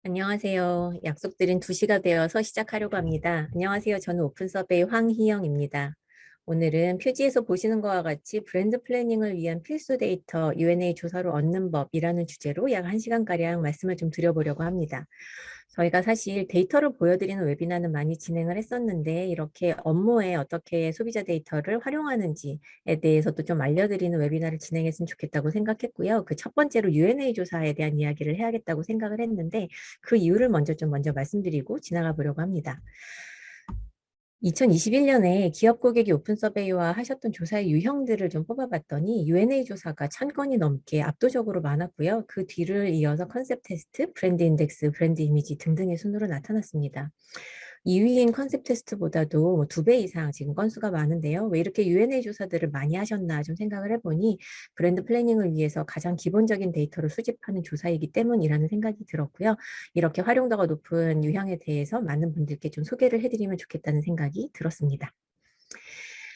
안녕하세요. 약속드린 2시가 되어서 시작하려고 합니다. 안녕하세요. 저는 오픈 서베이 황희영입니다. 오늘은 표지에서 보시는 것과 같이 브랜드 플래닝을 위한 필수 데이터 U&A 조사로 얻는 법이라는 주제로 약 1시간가량 말씀을 좀 드려보려고 합니다. 저희가 사실 데이터를 보여드리는 웨비나는 많이 진행을 했었는데 이렇게 업무에 어떻게 소비자 데이터를 활용하는지에 대해서도 좀 알려드리는 웨비나를 진행했으면 좋겠다고 생각했고요. 그 첫 번째로 U&A 조사에 대한 이야기를 해야겠다고 생각을 했는데 그 이유를 먼저 말씀드리고 지나가 보려고 합니다. 2021년에 기업 고객이 오픈 서베이와 하셨던 조사의 유형들을 좀 뽑아봤더니 U&A 조사가 1000건이 넘게 압도적으로 많았고요. 그 뒤를 이어서 컨셉 테스트, 브랜드 인덱스, 브랜드 이미지 등등의 순으로 나타났습니다. 2위인 컨셉 테스트보다도 2배 이상 지금 건수가 많은데요. 왜 이렇게 U&A 조사들을 많이 하셨나 좀 생각을 해보니 브랜드 플래닝을 위해서 가장 기본적인 데이터를 수집하는 조사이기 때문이라는 생각이 들었고요. 이렇게 활용도가 높은 유형에 대해서 많은 분들께 좀 소개를 해드리면 좋겠다는 생각이 들었습니다.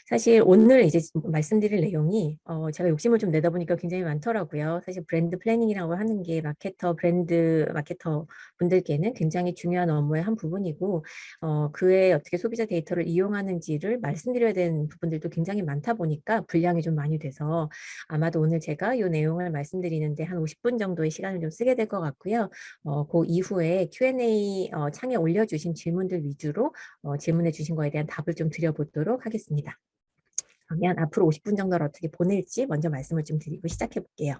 사실 오늘 이제 말씀드릴 내용이 제가 욕심을 좀 내다 보니까 굉장히 많더라고요. 사실 브랜드 플래닝이라고 하는 게 브랜드 마케터 분들께는 굉장히 중요한 업무의 한 부분이고 그에 어떻게 소비자 데이터를 이용하는지를 말씀드려야 되는 부분들도 굉장히 많다 보니까 분량이 좀 많이 돼서 아마도 오늘 제가 이 내용을 말씀드리는데 한 50분 정도의 시간을 좀 쓰게 될 것 같고요. 그 이후에 Q&A 창에 올려주신 질문들 위주로 질문해 주신 거에 대한 답을 좀 드려보도록 하겠습니다. 그러면 앞으로 50분 정도를 어떻게 보낼지 먼저 말씀을 좀 드리고 시작해 볼게요.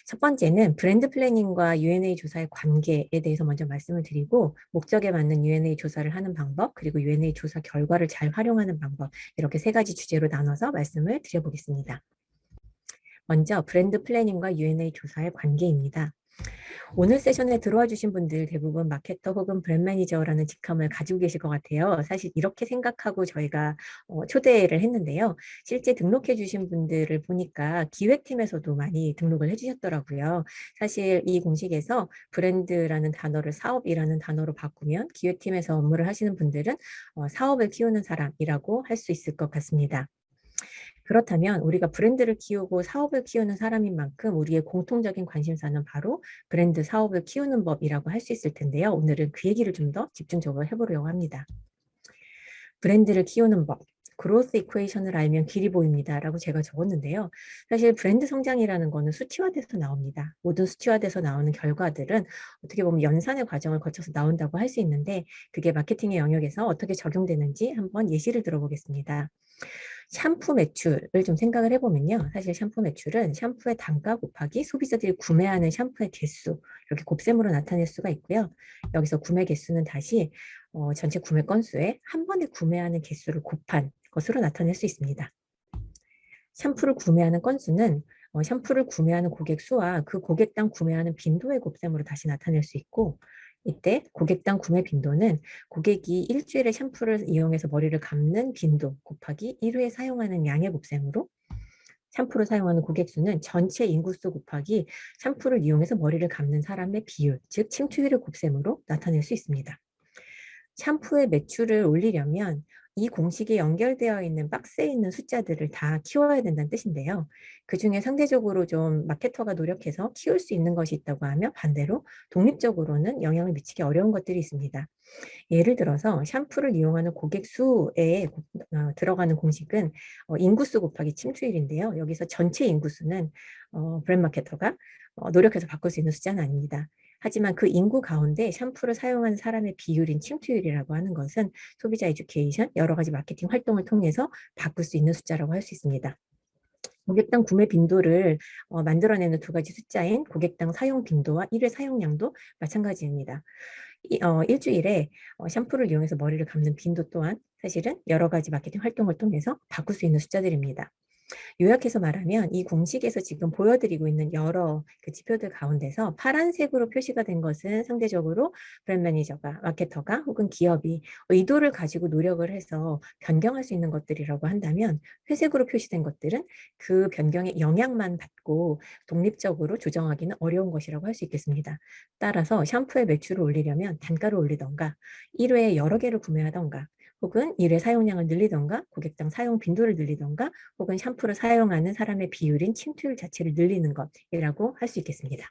첫 번째는 브랜드 플래닝과 U&A 조사의 관계에 대해서 먼저 말씀을 드리고 목적에 맞는 U&A 조사를 하는 방법 그리고 U&A 조사 결과를 잘 활용하는 방법 이렇게 3가지 주제로 나눠서 말씀을 드려보겠습니다. 먼저 브랜드 플래닝과 U&A 조사의 관계입니다. 오늘 세션에 들어와 주신 분들 대부분 마케터 혹은 브랜드 매니저라는 직함을 가지고 계실 것 같아요. 사실 이렇게 생각하고 저희가 초대를 했는데요. 실제 등록해 주신 분들을 보니까 기획팀에서도 많이 등록을 해주셨더라고요. 사실 이 공식에서 브랜드라는 단어를 사업이라는 단어로 바꾸면 기획팀에서 업무를 하시는 분들은 사업을 키우는 사람이라고 할 수 있을 것 같습니다. 그렇다면 우리가 브랜드를 키우고 사업을 키우는 사람인 만큼 우리의 공통적인 관심사는 바로 브랜드 사업을 키우는 법이라고 할 수 있을 텐데요. 오늘은 그 얘기를 좀 더 집중적으로 해보려고 합니다. 브랜드를 키우는 법. 그로스 이퀘이션을 알면 길이 보입니다. 라고 제가 적었는데요. 사실 브랜드 성장이라는 거는 수치화돼서 나옵니다. 모든 수치화돼서 나오는 결과들은 어떻게 보면 연산의 과정을 거쳐서 나온다고 할 수 있는데 그게 마케팅의 영역에서 어떻게 적용되는지 한번 예시를 들어보겠습니다. 샴푸 매출을 좀 생각을 해보면요. 사실 샴푸 매출은 샴푸의 단가 곱하기 소비자들이 구매하는 샴푸의 개수 이렇게 곱셈으로 나타낼 수가 있고요. 여기서 구매 개수는 다시 전체 구매 건수에 한 번에 구매하는 개수를 곱한 것으로 나타낼 수 있습니다. 샴푸를 구매하는 건수는 샴푸를 구매하는 고객 수와 그 고객당 구매하는 빈도의 곱셈으로 다시 나타낼 수 있고 이때 고객당 구매 빈도는 고객이 일주일에 샴푸를 이용해서 머리를 감는 빈도 곱하기 1회 사용하는 양의 곱셈으로 샴푸를 사용하는 고객 수는 전체 인구수 곱하기 샴푸를 이용해서 머리를 감는 사람의 비율, 즉 침투율의 곱셈으로 나타낼 수 있습니다. 샴푸의 매출을 올리려면 이 공식에 연결되어 있는 박스에 있는 숫자들을 다 키워야 된다는 뜻인데요. 그중에 상대적으로 좀 마케터가 노력해서 키울 수 있는 것이 있다고 하면 반대로 독립적으로는 영향을 미치기 어려운 것들이 있습니다. 예를 들어서 샴푸를 이용하는 고객 수에 들어가는 공식은 인구수 곱하기 침투율인데요. 여기서 전체 인구수는 브랜드 마케터가 노력해서 바꿀 수 있는 숫자는 아닙니다. 하지만 그 인구 가운데 샴푸를 사용하는 사람의 비율인 침투율이라고 하는 것은 소비자 에듀케이션, 여러 가지 마케팅 활동을 통해서 바꿀 수 있는 숫자라고 할 수 있습니다. 고객당 구매 빈도를 만들어내는 2가지 숫자인 고객당 사용 빈도와 1회 사용량도 마찬가지입니다. 일주일에 샴푸를 이용해서 머리를 감는 빈도 또한 사실은 여러 가지 마케팅 활동을 통해서 바꿀 수 있는 숫자들입니다. 요약해서 말하면 이 공식에서 지금 보여드리고 있는 여러 그 지표들 가운데서 파란색으로 표시가 된 것은 상대적으로 브랜드 매니저가, 마케터가 혹은 기업이 의도를 가지고 노력을 해서 변경할 수 있는 것들이라고 한다면 회색으로 표시된 것들은 그 변경의 영향만 받고 독립적으로 조정하기는 어려운 것이라고 할 수 있겠습니다. 따라서 샴푸의 매출을 올리려면 단가를 올리던가 1회에 여러 개를 구매하던가 혹은 1회 사용량을 늘리던가 고객당 사용 빈도를 늘리던가 혹은 샴푸를 사용하는 사람의 비율인 침투율 자체를 늘리는 것이라고 할 수 있겠습니다.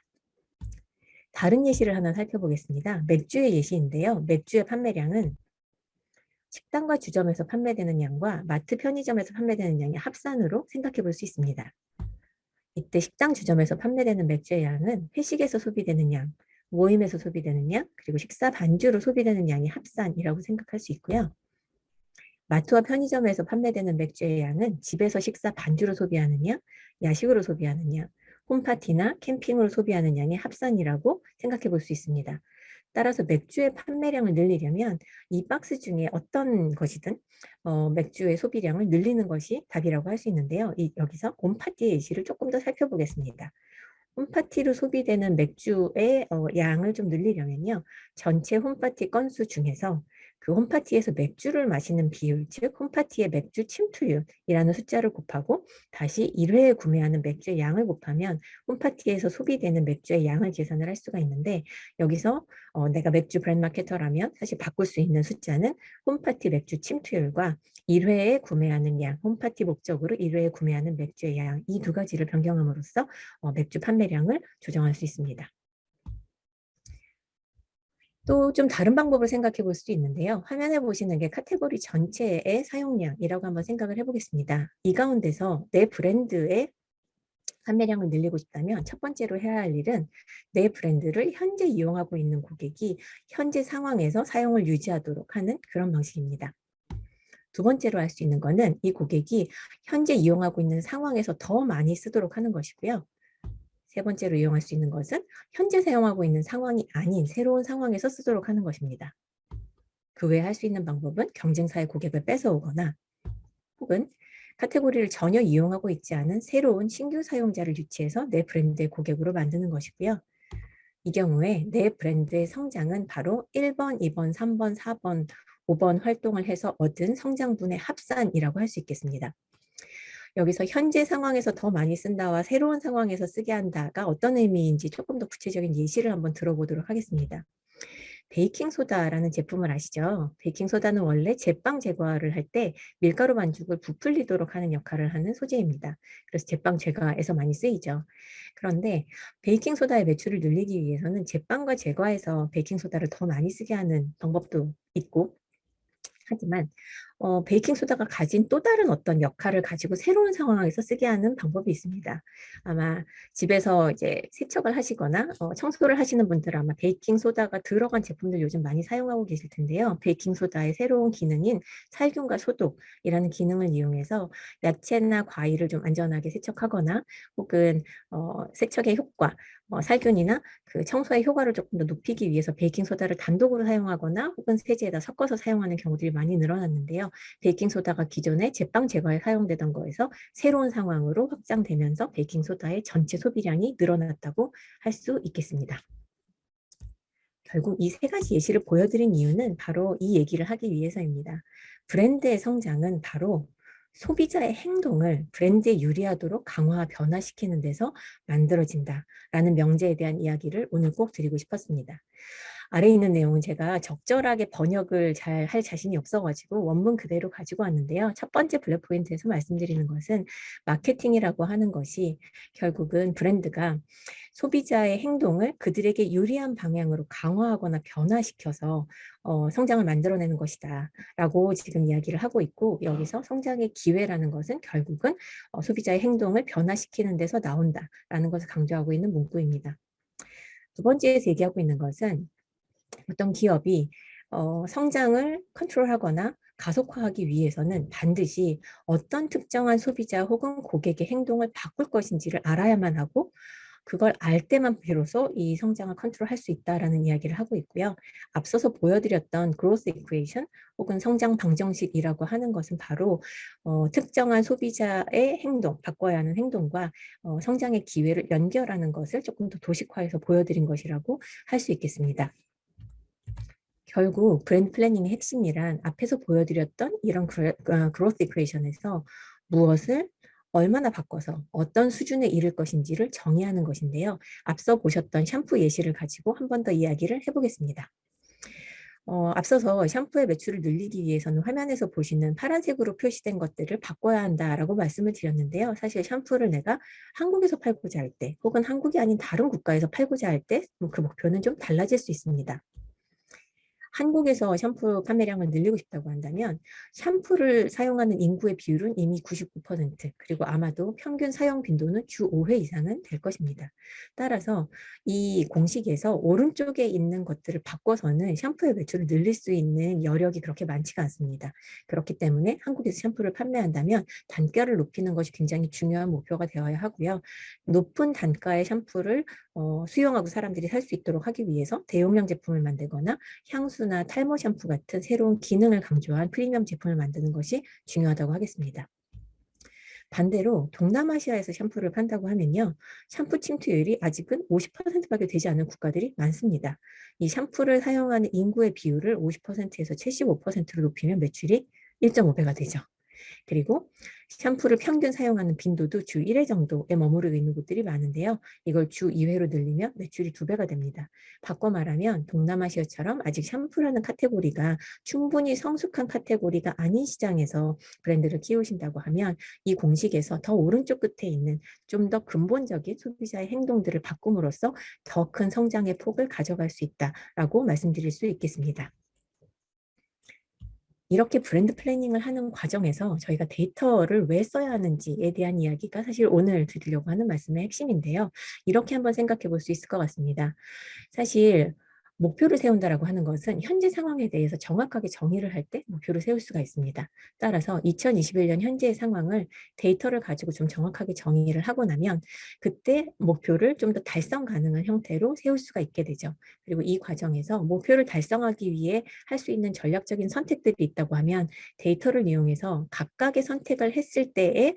다른 예시를 하나 살펴보겠습니다. 맥주의 예시인데요. 맥주의 판매량은 식당과 주점에서 판매되는 양과 마트 편의점에서 판매되는 양의 합산으로 생각해 볼 수 있습니다. 이때 식당 주점에서 판매되는 맥주의 양은 회식에서 소비되는 양, 모임에서 소비되는 양, 그리고 식사 반주로 소비되는 양의 합산이라고 생각할 수 있고요. 마트와 편의점에서 판매되는 맥주의 양은 집에서 식사 반주로 소비하는 양, 야식으로 소비하는 양, 홈파티나 캠핑으로 소비하는 양의 합산이라고 생각해 볼 수 있습니다. 따라서 맥주의 판매량을 늘리려면 이 박스 중에 어떤 것이든 맥주의 소비량을 늘리는 것이 답이라고 할 수 있는데요. 여기서 홈파티의 예시를 조금 더 살펴보겠습니다. 홈파티로 소비되는 맥주의 양을 좀 늘리려면요. 전체 홈파티 건수 중에서 그 홈파티에서 맥주를 마시는 비율, 즉 홈파티의 맥주 침투율이라는 숫자를 곱하고 다시 1회에 구매하는 맥주의 양을 곱하면 홈파티에서 소비되는 맥주의 양을 계산을 할 수가 있는데, 여기서 내가 맥주 브랜드 마케터라면 사실 바꿀 수 있는 숫자는 홈파티 맥주 침투율과 1회에 구매하는 양, 홈파티 목적으로 1회에 구매하는 맥주의 양, 이 두 가지를 변경함으로써 맥주 판매량을 조정할 수 있습니다. 또 좀 다른 방법을 생각해 볼 수도 있는데요. 화면에 보시는 게 카테고리 전체의 사용량이라고 한번 생각을 해보겠습니다. 이 가운데서 내 브랜드의 판매량을 늘리고 싶다면 첫 번째로 해야 할 일은 내 브랜드를 현재 이용하고 있는 고객이 현재 상황에서 사용을 유지하도록 하는 그런 방식입니다. 두 번째로 할 수 있는 거는 이 고객이 현재 이용하고 있는 상황에서 더 많이 쓰도록 하는 것이고요. 세 번째로 이용할 수 있는 것은 현재 사용하고 있는 상황이 아닌 새로운 상황에서 쓰도록 하는 것입니다. 그 외에 할 수 있는 방법은 경쟁사의 고객을 뺏어오거나 혹은 카테고리를 전혀 이용하고 있지 않은 새로운 신규 사용자를 유치해서 내 브랜드의 고객으로 만드는 것이고요. 이 경우에 내 브랜드의 성장은 바로 1번, 2번, 3번, 4번, 5번 활동을 해서 얻은 성장분의 합산이라고 할 수 있겠습니다. 여기서 현재 상황에서 더 많이 쓴다와 새로운 상황에서 쓰게 한다가 어떤 의미인지 조금 더 구체적인 예시를 한번 들어보도록 하겠습니다. 베이킹소다라는 제품을 아시죠? 베이킹소다는 원래 제빵 제과를 할 때 밀가루 반죽을 부풀리도록 하는 역할을 하는 소재입니다. 그래서 제빵 제과에서 많이 쓰이죠. 그런데 베이킹소다의 매출을 늘리기 위해서는 제빵과 제과에서 베이킹소다를 더 많이 쓰게 하는 방법도 있고, 하지만 베이킹소다가 가진 또 다른 어떤 역할을 가지고 새로운 상황에서 쓰게 하는 방법이 있습니다. 아마 집에서 이제 세척을 하시거나 청소를 하시는 분들은 아마 베이킹소다가 들어간 제품들 요즘 많이 사용하고 계실 텐데요. 베이킹소다의 새로운 기능인 살균과 소독이라는 기능을 이용해서 야채나 과일을 좀 안전하게 세척하거나 혹은 세척의 효과, 살균이나 그 청소의 효과를 조금 더 높이기 위해서 베이킹소다를 단독으로 사용하거나 혹은 세제에다 섞어서 사용하는 경우들이 많이 늘어났는데요. 베이킹소다가 기존에 제빵 제과에 사용되던 거에서 새로운 상황으로 확장되면서 베이킹소다의 전체 소비량이 늘어났다고 할 수 있겠습니다. 결국 이 세 가지 예시를 보여드린 이유는 바로 이 얘기를 하기 위해서입니다. 브랜드의 성장은 바로 소비자의 행동을 브랜드에 유리하도록 강화, 변화시키는 데서 만들어진다라는 명제에 대한 이야기를 오늘 꼭 드리고 싶었습니다. 아래에 있는 내용은 제가 적절하게 번역을 잘 할 자신이 없어가지고 원문 그대로 가지고 왔는데요. 첫 번째 블랙 포인트에서 말씀드리는 것은 마케팅이라고 하는 것이 결국은 브랜드가 소비자의 행동을 그들에게 유리한 방향으로 강화하거나 변화시켜서 성장을 만들어내는 것이다 라고 지금 이야기를 하고 있고, 여기서 성장의 기회라는 것은 결국은 소비자의 행동을 변화시키는 데서 나온다라는 것을 강조하고 있는 문구입니다. 두 번째에서 얘기하고 있는 것은 어떤 기업이 성장을 컨트롤하거나 가속화하기 위해서는 반드시 어떤 특정한 소비자 혹은 고객의 행동을 바꿀 것인지를 알아야만 하고, 그걸 알 때만 비로소 이 성장을 컨트롤할 수 있다라는 이야기를 하고 있고요. 앞서서 보여드렸던 growth equation 혹은 성장 방정식이라고 하는 것은 바로 특정한 소비자의 행동, 바꿔야 하는 행동과 성장의 기회를 연결하는 것을 조금 더 도식화해서 보여드린 것이라고 할 수 있겠습니다. 결국 브랜드 플래닝의 핵심이란 앞에서 보여드렸던 이런 growth equation에서 무엇을 얼마나 바꿔서 어떤 수준에 이를 것인지를 정의하는 것인데요. 앞서 보셨던 샴푸 예시를 가지고 한 번 더 이야기를 해보겠습니다. 앞서서 샴푸의 매출을 늘리기 위해서는 화면에서 보시는 파란색으로 표시된 것들을 바꿔야 한다라고 말씀을 드렸는데요. 사실 샴푸를 내가 한국에서 팔고자 할 때, 혹은 한국이 아닌 다른 국가에서 팔고자 할 때, 그 목표는 좀 달라질 수 있습니다. 한국에서 샴푸 판매량을 늘리고 싶다고 한다면 샴푸를 사용하는 인구의 비율은 이미 99%, 그리고 아마도 평균 사용 빈도는 주 5회 이상은 될 것입니다. 따라서 이 공식에서 오른쪽에 있는 것들을 바꿔서는 샴푸의 매출을 늘릴 수 있는 여력이 그렇게 많지가 않습니다. 그렇기 때문에 한국에서 샴푸를 판매한다면 단가를 높이는 것이 굉장히 중요한 목표가 되어야 하고요. 높은 단가의 샴푸를 수용하고 사람들이 살 수 있도록 하기 위해서 대용량 제품을 만들거나 향수나 탈모 샴푸 같은 새로운 기능을 강조한 프리미엄 제품을 만드는 것이 중요하다고 하겠습니다. 반대로 동남아시아에서 샴푸를 판다고 하면요, 샴푸 침투율이 아직은 50%밖에 되지 않은 국가들이 많습니다. 이 샴푸를 사용하는 인구의 비율을 50%에서 75%로 높이면 매출이 1.5배가 되죠. 그리고 샴푸를 평균 사용하는 빈도도 주 1회 정도에 머무르고 있는 곳들이 많은데요. 이걸 주 2회로 늘리면 매출이 2배가 됩니다. 바꿔 말하면 동남아시아처럼 아직 샴푸라는 카테고리가 충분히 성숙한 카테고리가 아닌 시장에서 브랜드를 키우신다고 하면 이 공식에서 더 오른쪽 끝에 있는 좀 더 근본적인 소비자의 행동들을 바꿈으로써 더 큰 성장의 폭을 가져갈 수 있다라고 말씀드릴 수 있겠습니다. 이렇게 브랜드 플래닝을 하는 과정에서 저희가 데이터를 왜 써야 하는지에 대한 이야기가 사실 오늘 드리려고 하는 말씀의 핵심인데요. 이렇게 한번 생각해 볼 수 있을 것 같습니다. 사실 목표를 세운다라고 하는 것은 현재 상황에 대해서 정확하게 정의를 할 때 목표를 세울 수가 있습니다. 따라서 2021년 현재의 상황을 데이터를 가지고 좀 정확하게 정의를 하고 나면 그때 목표를 좀 더 달성 가능한 형태로 세울 수가 있게 되죠. 그리고 이 과정에서 목표를 달성하기 위해 할 수 있는 전략적인 선택들이 있다고 하면 데이터를 이용해서 각각의 선택을 했을 때의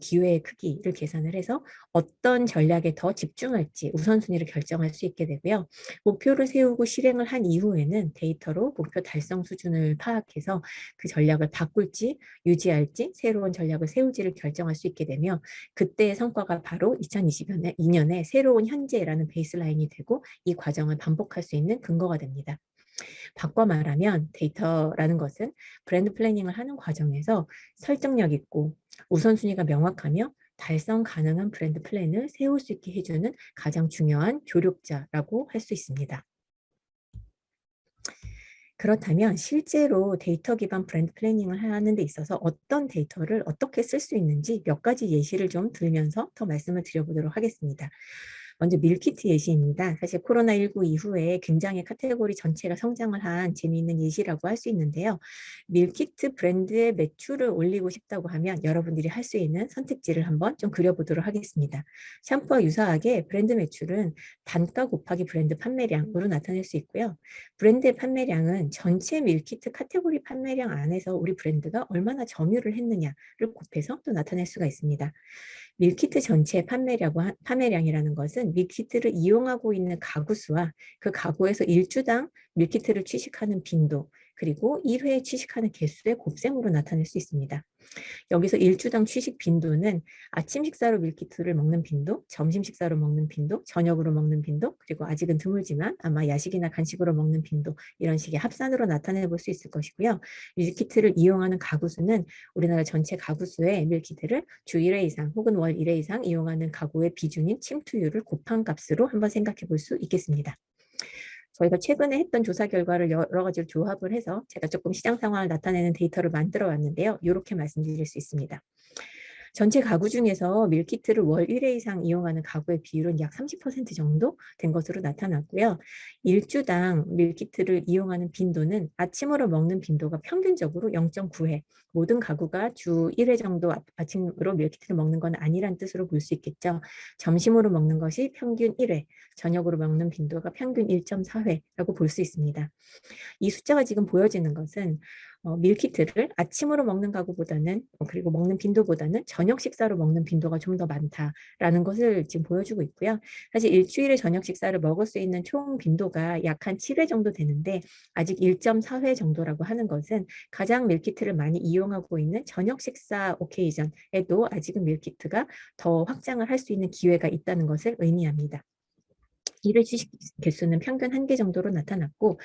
기회의 크기를 계산을 해서 어떤 전략에 더 집중할지 우선순위를 결정할 수 있게 되고요. 목표를 세우고 실행을 한 이후에는 데이터로 목표 달성 수준을 파악해서 그 전략을 바꿀지 유지할지 새로운 전략을 세울지를 결정할 수 있게 되며 그때의 성과가 바로 2022년에 새로운 현재라는 베이스라인이 되고 이 과정을 반복할 수 있는 근거가 됩니다. 바꿔 말하면 데이터라는 것은 브랜드 플래닝을 하는 과정에서 설득력 있고 우선순위가 명확하며 달성 가능한 브랜드 플랜을 세울 수 있게 해주는 가장 중요한 조력자라고 할 수 있습니다. 그렇다면 실제로 데이터 기반 브랜드 플래닝을 하는 데 있어서 어떤 데이터를 어떻게 쓸 수 있는지 몇 가지 예시를 좀 들면서 더 말씀을 드려보도록 하겠습니다. 먼저 밀키트 예시입니다. 사실 코로나19 이후에 굉장히 카테고리 전체가 성장을 한 재미있는 예시라고 할 수 있는데요. 밀키트 브랜드의 매출을 올리고 싶다고 하면 여러분들이 할 수 있는 선택지를 한번 좀 그려보도록 하겠습니다. 샴푸와 유사하게 브랜드 매출은 단가 곱하기 브랜드 판매량으로 나타낼 수 있고요. 브랜드 판매량은 전체 밀키트 카테고리 판매량 안에서 우리 브랜드가 얼마나 점유를 했느냐를 곱해서 또 나타낼 수가 있습니다. 밀키트 전체 판매량이라는 것은 밀키트를 이용하고 있는 가구 수와 그 가구에서 일주당 밀키트를 취식하는 빈도, 그리고 1회 취식하는 개수의 곱셈으로 나타낼 수 있습니다. 여기서 일주당 취식 빈도는 아침 식사로 밀키트를 먹는 빈도, 점심 식사로 먹는 빈도, 저녁으로 먹는 빈도, 그리고 아직은 드물지만 아마 야식이나 간식으로 먹는 빈도, 이런 식의 합산으로 나타내 볼 수 있을 것이고요. 밀키트를 이용하는 가구 수는 우리나라 전체 가구 수의 밀키트를 주 1회 이상 혹은 월 1회 이상 이용하는 가구의 비중인 침투율을 곱한 값으로 한번 생각해 볼 수 있겠습니다. 저희가 최근에 했던 조사 결과를 여러 가지를 조합을 해서 제가 조금 시장 상황을 나타내는 데이터를 만들어 왔는데요. 이렇게 말씀드릴 수 있습니다. 전체 가구 중에서 밀키트를 월 1회 이상 이용하는 가구의 비율은 약 30% 정도 된 것으로 나타났고요. 일주당 밀키트를 이용하는 빈도는 아침으로 먹는 빈도가 평균적으로 0.9회, 모든 가구가 주 1회 정도 아침으로 밀키트를 먹는 건 아니란 뜻으로 볼 수 있겠죠. 점심으로 먹는 것이 평균 1회, 저녁으로 먹는 빈도가 평균 1.4회라고 볼 수 있습니다. 이 숫자가 지금 보여지는 것은 밀키트를 아침으로 먹는 가구보다는 그리고 먹는 빈도보다는 저녁 식사로 먹는 빈도가 좀 더 많다라는 것을 지금 보여주고 있고요. 사실 일주일에 저녁 식사를 먹을 수 있는 총 빈도가 약 한 7회 정도 되는데 아직 1.4회 정도라고 하는 것은 가장 밀키트를 많이 이용하고 있는 저녁 식사 오케이전에도 아직은 밀키트가 더 확장을 할 수 있는 기회가 있다는 것을 의미합니다. 1회 주식 개수는 평균 1개 정도로 나타났고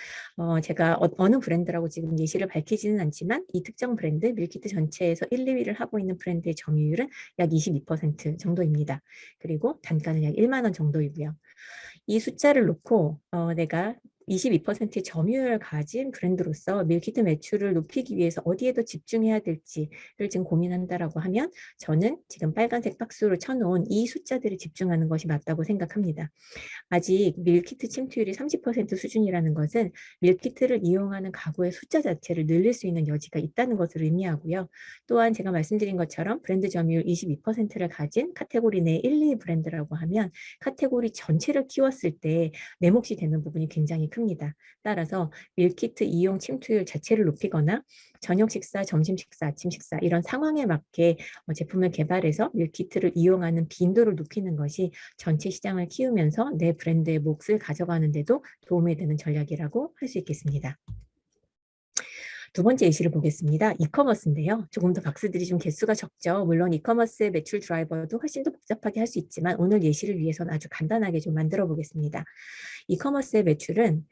제가 어느 브랜드라고 지금 예시를 밝히지는 않지만 이 특정 브랜드 밀키트 전체에서 1, 2위를 하고 있는 브랜드의 점유율은 약 22% 정도입니다. 그리고 단가는 약 1만 원 정도이고요. 이 숫자를 놓고 내가 22%의 점유율을 가진 브랜드로서 밀키트 매출을 높이기 위해서 어디에 더 집중해야 될지를 지금 고민한다라고 하면 저는 지금 빨간색 박스로 쳐놓은 이 숫자들에 집중하는 것이 맞다고 생각합니다. 아직 밀키트 침투율이 30% 수준이라는 것은 밀키트를 이용하는 가구의 숫자 자체를 늘릴 수 있는 여지가 있다는 것을 의미하고요. 또한 제가 말씀드린 것처럼 브랜드 점유율 22%를 가진 카테고리 내 1, 2 브랜드라고 하면 카테고리 전체를 키웠을 때 내 몫이 되는 부분이 굉장히 큽니다. 따라서 밀키트 이용 침투율 자체를 높이거나 저녁 식사, 점심 식사, 아침 식사 이런 상황에 맞게 제품을 개발해서 밀키트를 이용하는 빈도를 높이는 것이 전체 시장을 키우면서 내 브랜드의 몫을 가져가는 데도 도움이 되는 전략이라고 할 수 있겠습니다. 두 번째 예시를 보겠습니다. 이커머스인데요. 조금 더 박스들이 좀 개수가 적죠. 물론 이커머스의 매출 드라이버도 훨씬 더 복잡하게 할 수 있지만 오늘 예시를 위해서는 아주 간단하게 좀 만들어 보겠습니다. 이커머스의 매출은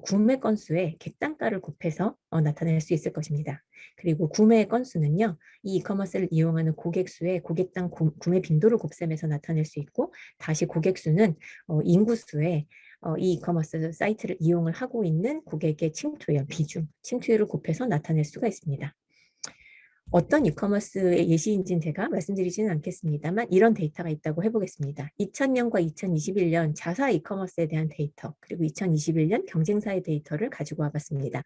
구매 건수에 객단가를 곱해서 나타낼 수 있을 것입니다. 그리고 구매 건수는요, 이 이커머스를 이용하는 고객 수의 고객당 구매 빈도를 곱셈해서 나타낼 수 있고, 다시 고객 수는 인구 수에 이 이커머스 사이트를 이용을 하고 있는 고객의 침투율, 비중, 침투율을 곱해서 나타낼 수가 있습니다. 어떤 이커머스의 예시인지는 제가 말씀드리지는 않겠습니다만 이런 데이터가 있다고 해보겠습니다. 2000년과 2021년 자사 이커머스에 대한 데이터 그리고 2021년 경쟁사의 데이터를 가지고 와봤습니다.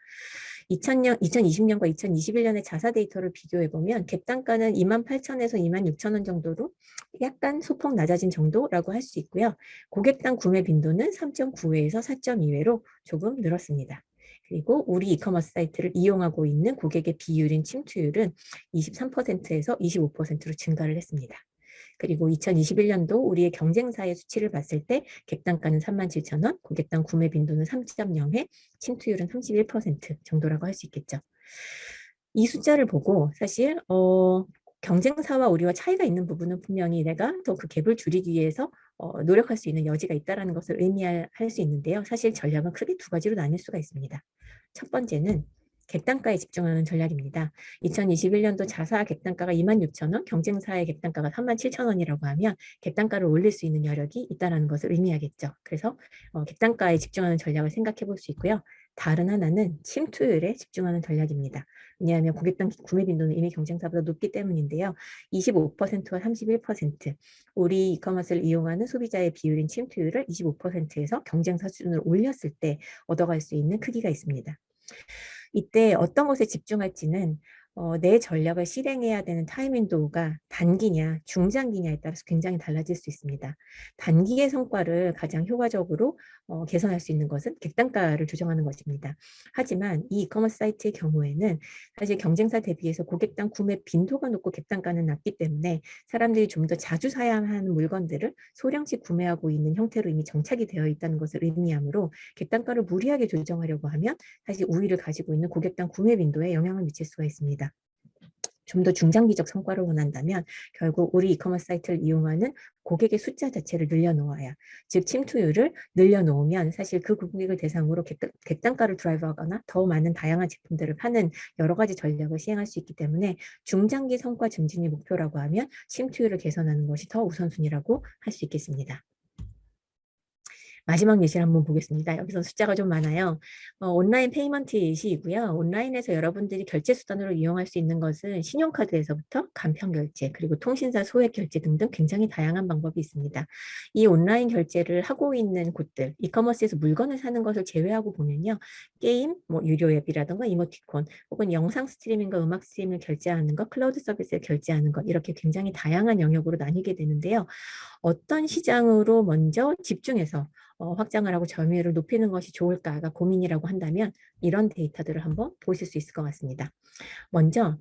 2020년과 2021년의 자사 데이터를 비교해보면 객단가는 28,000에서 26,000원 정도로 약간 소폭 낮아진 정도라고 할 수 있고요. 고객당 구매 빈도는 3.9회에서 4.2회로 조금 늘었습니다. 그리고 우리 이커머스 사이트를 이용하고 있는 고객의 비율인 침투율은 23%에서 25%로 증가를 했습니다. 그리고 2021년도 우리의 경쟁사의 수치를 봤을 때 객단가는 37,000원, 고객당 구매 빈도는 3.0회, 침투율은 31% 정도라고 할 수 있겠죠. 이 숫자를 보고 사실 경쟁사와 우리와 차이가 있는 부분은 분명히 내가 더 그 갭을 줄이기 위해서 노력할 수 있는 여지가 있다는 것을 의미할 수 있는데요. 사실 전략은 크게 두 가지로 나뉠 수가 있습니다. 첫 번째는 객단가에 집중하는 전략입니다. 2021년도 자사 객단가가 26,000원, 경쟁사의 객단가가 37,000원이라고 하면 객단가를 올릴 수 있는 여력이 있다는 것을 의미하겠죠. 그래서 객단가에 집중하는 전략을 생각해 볼 수 있고요. 다른 하나는 침투율에 집중하는 전략입니다. 왜냐하면 고객당 구매 빈도는 이미 경쟁사보다 높기 때문인데요. 25%와 31%, 우리 이커머스를 이용하는 소비자의 비율인 침투율을 25%에서 경쟁사 수준을 올렸을 때 얻어갈 수 있는 크기가 있습니다. 이때 어떤 것에 집중할지는 내 전략을 실행해야 되는 타임 윈도우가 단기냐 중장기냐에 따라서 굉장히 달라질 수 있습니다. 단기의 성과를 가장 효과적으로 개선할 수 있는 것은 객단가를 조정하는 것입니다. 하지만 이 이커머스 사이트의 경우에는 사실 경쟁사 대비해서 고객당 구매 빈도가 높고 객단가는 낮기 때문에 사람들이 좀 더 자주 사야 하는 물건들을 소량씩 구매하고 있는 형태로 이미 정착이 되어 있다는 것을 의미하므로 객단가를 무리하게 조정하려고 하면 사실 우위를 가지고 있는 고객당 구매 빈도에 영향을 미칠 수가 있습니다. 좀 더 중장기적 성과를 원한다면 결국 우리 이커머스 사이트를 이용하는 고객의 숫자 자체를 늘려놓아야, 즉 침투율을 늘려놓으면 사실 그 고객을 대상으로 객단가를 드라이브하거나 더 많은 다양한 제품들을 파는 여러 가지 전략을 시행할 수 있기 때문에 중장기 성과 증진이 목표라고 하면 침투율을 개선하는 것이 더 우선순위라고 할 수 있겠습니다. 마지막 예시를 한번 보겠습니다. 여기서 숫자가 좀 많아요. 온라인 페이먼트 예시이고요. 온라인에서 여러분들이 결제 수단으로 이용할 수 있는 것은 신용카드에서부터 간편 결제, 그리고 통신사 소액 결제 등등 굉장히 다양한 방법이 있습니다. 이 온라인 결제를 하고 있는 곳들, 이커머스에서 물건을 사는 것을 제외하고 보면요. 게임, 유료 앱이라든가 이모티콘, 혹은 영상 스트리밍과 음악 스트리밍을 결제하는 것, 클라우드 서비스를 결제하는 것, 이렇게 굉장히 다양한 영역으로 나뉘게 되는데요. 어떤 시장으로 먼저 집중해서 확장을 하고 점유율을 높이는 것이 좋을까가 고민이라고 한다면 이런 데이터들을 한번 보실 수 있을 것 같습니다. 먼저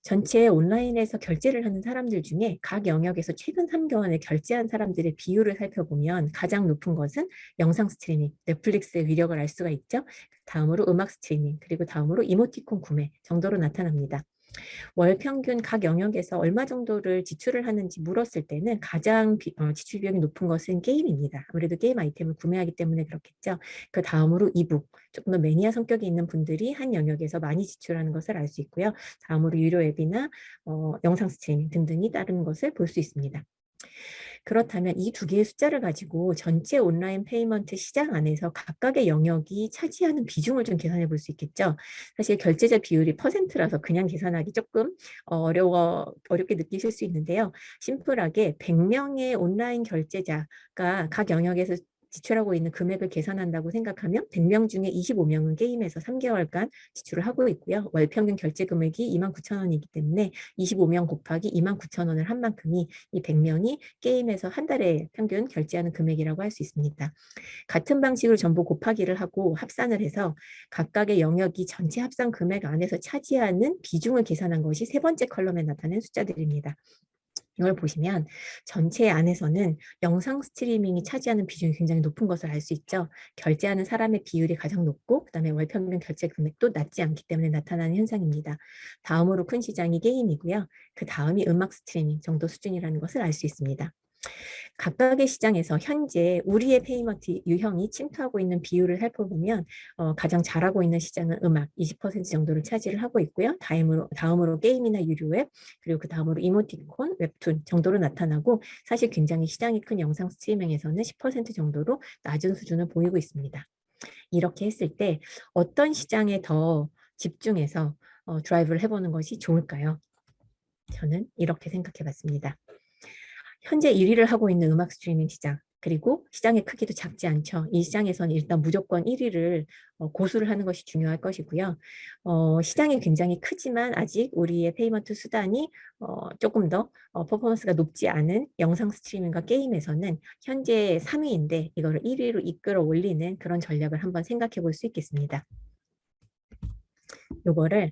전체 온라인에서 결제를 하는 사람들 중에 각 영역에서 최근 3개월에 결제한 사람들의 비율을 살펴보면 가장 높은 것은 영상 스트리밍, 넷플릭스의 위력을 알 수가 있죠. 다음으로 음악 스트리밍, 그리고 다음으로 이모티콘 구매 정도로 나타납니다. 월 평균 각 영역에서 얼마 정도를 지출을 하는지 물었을 때는 가장 지출 비용이 높은 것은 게임입니다. 아무래도 게임 아이템을 구매하기 때문에 그렇겠죠. 그 다음으로 이북, 조금 더 매니아 성격이 있는 분들이 한 영역에서 많이 지출하는 것을 알 수 있고요. 다음으로 유료 앱이나 영상 스트리밍 등등이 따르는 것을 볼 수 있습니다. 그렇다면 이 두 개의 숫자를 가지고 전체 온라인 페이먼트 시장 안에서 각각의 영역이 차지하는 비중을 좀 계산해 볼 수 있겠죠. 사실 결제자 비율이 퍼센트라서 그냥 계산하기 조금 어렵게 느끼실 수 있는데요. 심플하게 100명의 온라인 결제자가 각 영역에서 지출하고 있는 금액을 계산한다고 생각하면 100명 중에 25명은 게임에서 3개월간 지출을 하고 있고요. 월 평균 결제 금액이 29,000원이기 때문에 25명 곱하기 29,000원을 한 만큼이 이 100명이 게임에서 한 달에 평균 결제하는 금액이라고 할 수 있습니다. 같은 방식으로 전부 곱하기를 하고 합산을 해서 각각의 영역이 전체 합산 금액 안에서 차지하는 비중을 계산한 것이 세 번째 컬럼에 나타낸 숫자들입니다. 이걸 보시면 전체 안에서는 영상 스트리밍이 차지하는 비중이 굉장히 높은 것을 알 수 있죠. 결제하는 사람의 비율이 가장 높고 그다음에 월 평균 결제 금액도 낮지 않기 때문에 나타나는 현상입니다. 다음으로 큰 시장이 게임이고요. 그 다음이 음악 스트리밍 정도 수준이라는 것을 알 수 있습니다. 각각의 시장에서 현재 우리의 페이먼트 유형이 침투하고 있는 비율을 살펴보면 가장 잘하고 있는 시장은 음악 20% 정도를 차지를 하고 있고요. 다음으로 게임이나 유료 웹, 그리고 그 다음으로 이모티콘, 웹툰 정도로 나타나고 사실 굉장히 시장이 큰 영상 스트리밍에서는 10% 정도로 낮은 수준을 보이고 있습니다. 이렇게 했을 때 어떤 시장에 더 집중해서 드라이브를 해보는 것이 좋을까요? 저는 이렇게 생각해 봤습니다. 현재 1위를 하고 있는 음악 스트리밍 시장, 그리고 시장의 크기도 작지 않죠. 이 시장에서는 일단 무조건 1위를 고수를 하는 것이 중요할 것이고요. 시장이 굉장히 크지만 아직 우리의 페이먼트 수단이 조금 더 퍼포먼스가 높지 않은 영상 스트리밍과 게임에서는 현재 3위인데 이거를 1위로 이끌어 올리는 그런 전략을 한번 생각해 볼 수 있겠습니다. 요거를